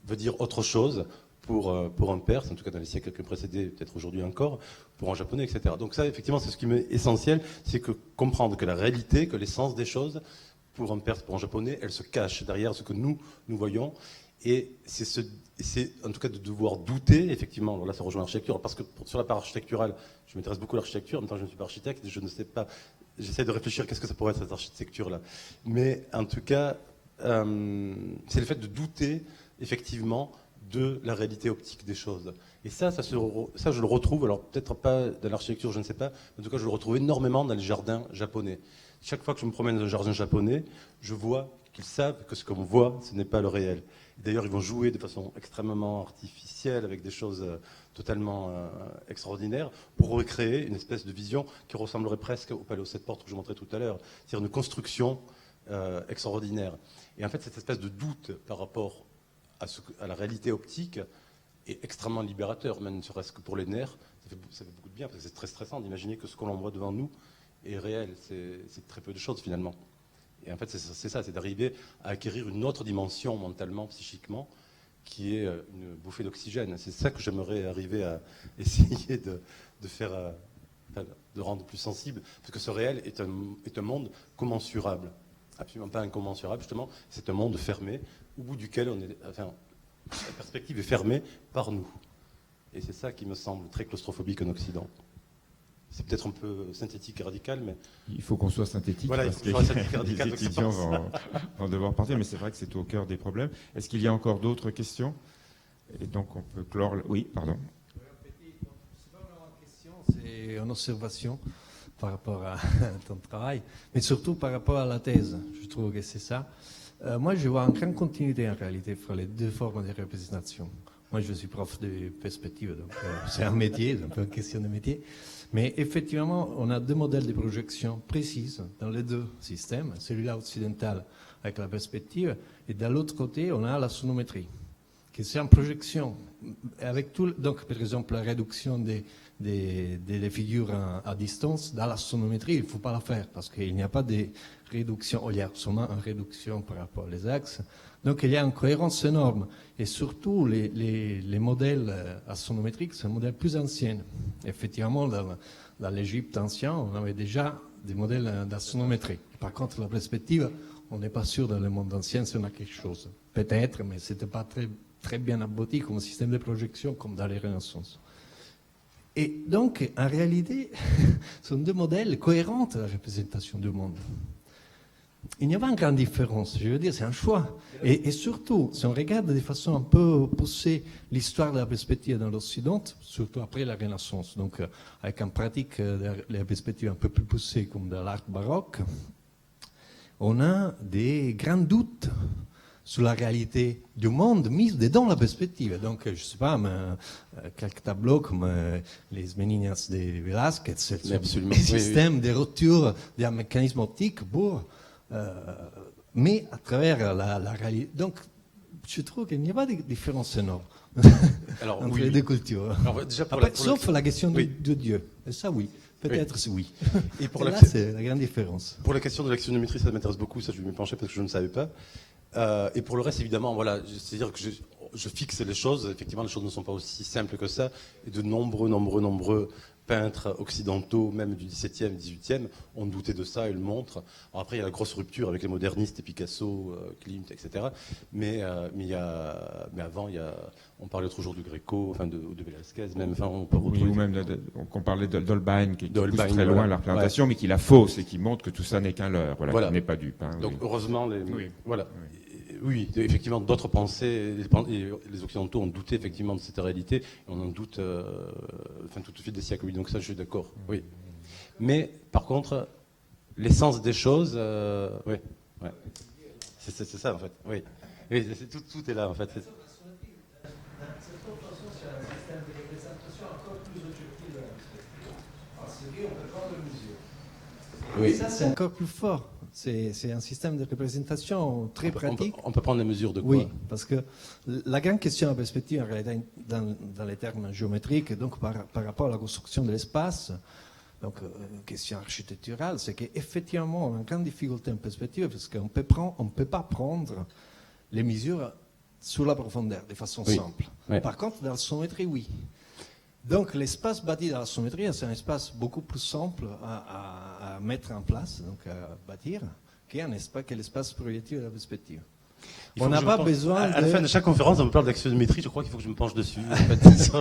veut dire autre chose pour un Perse, en tout cas dans les siècles qui précédaient, peut-être aujourd'hui encore, pour un Japonais, etc. Donc ça, effectivement, c'est ce qui m'est essentiel, c'est que comprendre que la réalité, que l'essence des choses, pour un Perse, pour un Japonais, elle se cache derrière ce que nous voyons. Et c'est en tout cas de devoir douter, effectivement, alors là ça rejoint l'architecture, parce que sur la part architecturale, je m'intéresse beaucoup à l'architecture, en même temps je ne suis pas architecte, et je ne sais pas, j'essaie de réfléchir qu'est-ce que ça pourrait être cette architecture-là. Mais en tout cas, c'est le fait de douter, effectivement, de la réalité optique des choses. Et ça je le retrouve, alors peut-être pas dans l'architecture, je ne sais pas, mais en tout cas je le retrouve énormément dans les jardins japonais. Chaque fois que je me promène dans un jardin japonais, je vois qu'ils savent que ce qu'on voit, ce n'est pas le réel. D'ailleurs, ils vont jouer de façon extrêmement artificielle avec des choses totalement extraordinaires pour recréer une espèce de vision qui ressemblerait presque au palais aux 7 portes que je montrais tout à l'heure. C'est-à-dire une construction extraordinaire. Et en fait, cette espèce de doute par rapport à la réalité optique est extrêmement libérateur, même ne serait-ce que pour les nerfs. Ça fait beaucoup de bien, parce que c'est très stressant d'imaginer que ce que l'on voit devant nous est réel. C'est très peu de choses, finalement. Et en fait, c'est ça, c'est d'arriver à acquérir une autre dimension mentalement, psychiquement, qui est une bouffée d'oxygène. C'est ça que j'aimerais arriver à essayer de faire, de rendre plus sensible, parce que ce réel est un monde commensurable, absolument pas incommensurable, justement. C'est un monde fermé, au bout duquel la perspective est fermée par nous. Et c'est ça qui me semble très claustrophobique en Occident. C'est peut-être un peu synthétique et radical, mais... Il faut qu'on soit synthétique, voilà, parce que les étudiants vont devoir partir, mais c'est vrai que c'est au cœur des problèmes. Est-ce qu'il y a encore d'autres questions? Et donc on peut clore... Oui, pardon. C'est pas vraiment une question, c'est une observation par rapport à ton travail, mais surtout par rapport à la thèse. Je trouve que c'est ça. Moi, je vois une grande continuité en réalité entre les deux formes de représentation. Moi, je suis prof de perspective, donc c'est un métier, c'est un peu une question de métier. Mais effectivement, on a deux modèles de projection précises dans les deux systèmes, celui-là occidental avec la perspective, et de l'autre côté, on a la sonométrie, qui c'est en projection. Avec tout, donc, par exemple, la réduction des figures à distance, dans la sonométrie, il ne faut pas la faire, parce qu'il n'y a pas de réduction, il y a seulement une réduction par rapport aux axes. Donc il y a une cohérence énorme. Et surtout, les modèles astronométriques sont des modèles plus anciens. Effectivement, dans l'Égypte ancienne, on avait déjà des modèles d'astronométrie. Par contre, la perspective, on n'est pas sûr dans le monde ancien si on a quelque chose. Peut-être, mais ce n'était pas très, très bien abouti comme système de projection, comme dans les Renaissances. Et donc, en réalité, ce sont deux modèles cohérents de la représentation du monde. Il n'y a pas une grande différence, je veux dire, c'est un choix. Et surtout, si on regarde de façon un peu poussée l'histoire de la perspective dans l'Occident, surtout après la Renaissance, donc avec une pratique de la perspective un peu plus poussée comme dans l'art baroque, on a des grands doutes sur la réalité du monde mise dedans la perspective. Donc, je ne sais pas, mais, quelques tableaux comme les Meninas de Velázquez, c'est un système de rupture d'un mécanisme optique pour... mais à travers la réalité. Donc, je trouve qu'il n'y a pas de différence énorme entre les deux cultures. Alors, déjà sauf la question de Dieu. Et ça, oui. Peut-être, oui. Et pour là, c'est la grande différence. Pour la question de l'actionnométrie, ça m'intéresse beaucoup. Ça, je vais m'y pencher parce que je ne savais pas. Et pour le reste, évidemment, voilà, c'est-à-dire que je fixe les choses. Effectivement, les choses ne sont pas aussi simples que ça. Et de nombreux peintres occidentaux, même du XVIIe, XVIIIe, ont douté de ça et le montrent. Alors après, il y a la grosse rupture avec les modernistes, Picasso, Klimt, etc. Mais avant, on parlait l'autre jour du Gréco, enfin de Velázquez, même. Enfin, on peut retrouver... Oui, ou même qu'on parlait d'Holbein, qui pousse très loin voilà, la représentation, mais qui la fausse et qui montre que tout ça n'est qu'un leurre, voilà. Qui n'est pas dupe. Hein, donc heureusement, voilà. Oui. Oui, effectivement, d'autres pensées, les Occidentaux ont douté effectivement de cette réalité, et on en doute tout au fil des siècles, oui, donc ça je suis d'accord, oui. Mais par contre, l'essence des choses, oui, ouais. C'est ça en fait, oui. Tout est là en fait. Oui. Ça, c'est encore plus fort. C'est un système de représentation très pratique. On peut prendre les mesures de quoi? Oui, parce que la grande question en perspective, en réalité, dans les termes géométriques, donc par rapport à la construction de l'espace, donc question architecturale, c'est qu'effectivement, on a une grande difficulté en perspective, parce qu'on ne peut pas prendre les mesures sur la profondeur, de façon simple. Oui. Par contre, dans la géométrie, oui. Donc l'espace bâti dans la géométrie, c'est un espace beaucoup plus simple à mettre en place, donc à bâtir, que l'espace projectif de la perspective. On n'a pas besoin à la fin de chaque conférence, on me parle d'axionométrie, je crois qu'il faut que je me penche dessus en fait, sur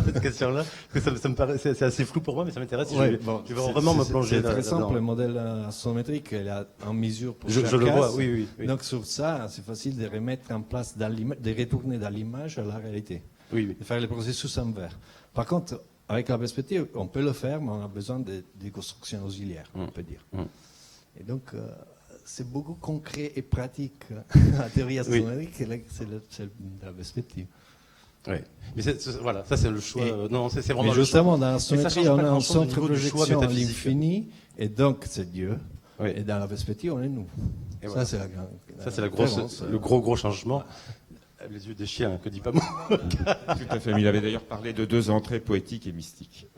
cette question-là. Ça me paraît, c'est assez flou pour moi, mais ça m'intéresse. Ouais, je vais vraiment me plonger C'est là-dedans. très simple, le modèle géométrique, il a en mesure pour Je chaque le vois, case. oui. Donc sur ça, c'est facile de remettre en place, de retourner dans l'image à la réalité. Oui. De faire le processus envers. Par contre, avec la perspective, on peut le faire, mais on a besoin de constructions auxiliaires, on peut dire. Et donc, c'est beaucoup concret et pratique, la théorie astronomique, c'est la perspective. Oui. Mais voilà, ça c'est le choix. Non, c'est vraiment mais le justement, choix. dans la géométrie, on a un centre de projection à métaphysique. l'infini, et donc c'est Dieu. Oui. Et dans la perspective, on est nous. Et Ça, voilà. c'est le gros changement. Les yeux des chiens, que dit pas moi. Tout à fait. Mais il avait d'ailleurs parlé de 2 entrées poétiques et mystiques.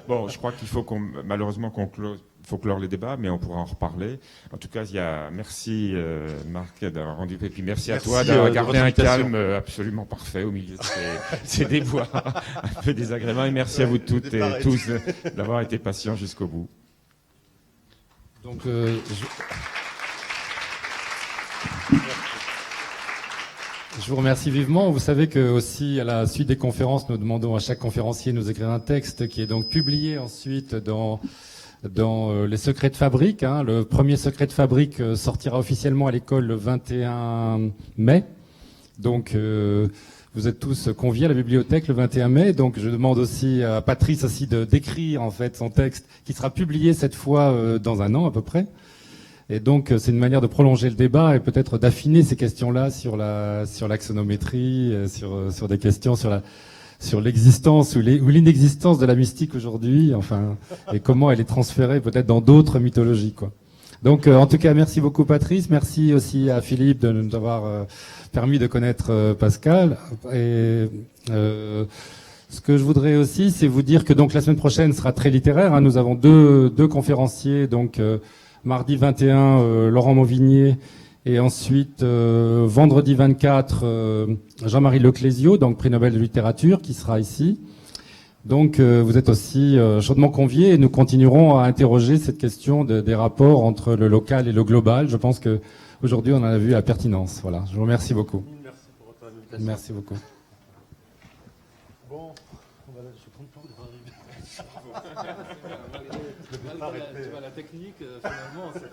Bon, je crois qu'il faut malheureusement faut clore les débats, mais on pourra en reparler. En tout cas, merci Marc d'avoir rendu, et puis merci à toi d'avoir gardé un calme absolument parfait au milieu de ces débats un peu désagréments. Et merci à vous toutes et tous d'avoir été patients jusqu'au bout. Donc, je vous remercie vivement. Vous savez que aussi à la suite des conférences, nous demandons à chaque conférencier de nous écrire un texte qui est donc publié ensuite dans les secrets de fabrique. Le premier secret de fabrique sortira officiellement à l'école le 21 mai. Donc vous êtes tous conviés à la bibliothèque le 21 mai. Donc je demande aussi à Patrice d'écrire en fait son texte qui sera publié cette fois dans un an à peu près. Et donc, c'est une manière de prolonger le débat et peut-être d'affiner ces questions-là sur l'axonométrie, sur des questions sur l'existence ou l'inexistence de la mystique aujourd'hui, enfin, et comment elle est transférée peut-être dans d'autres mythologies, quoi. Donc, en tout cas, merci beaucoup, Patrice. Merci aussi à Philippe de nous avoir permis de connaître Pascal. Et ce que je voudrais aussi, c'est vous dire que donc la semaine prochaine sera très littéraire. Nous avons deux conférenciers, donc. Mardi 21, Laurent Mauvignier, et ensuite vendredi 24, Jean-Marie Leclésio, donc prix Nobel de littérature, qui sera ici. Donc vous êtes aussi chaudement conviés et nous continuerons à interroger cette question des rapports entre le local et le global. Je pense que aujourd'hui on en a vu la pertinence. Voilà, je vous remercie beaucoup. Merci pour votre invitation. Merci beaucoup. Bon, je compte pas où devrait arriver. La technique, finalement, c'est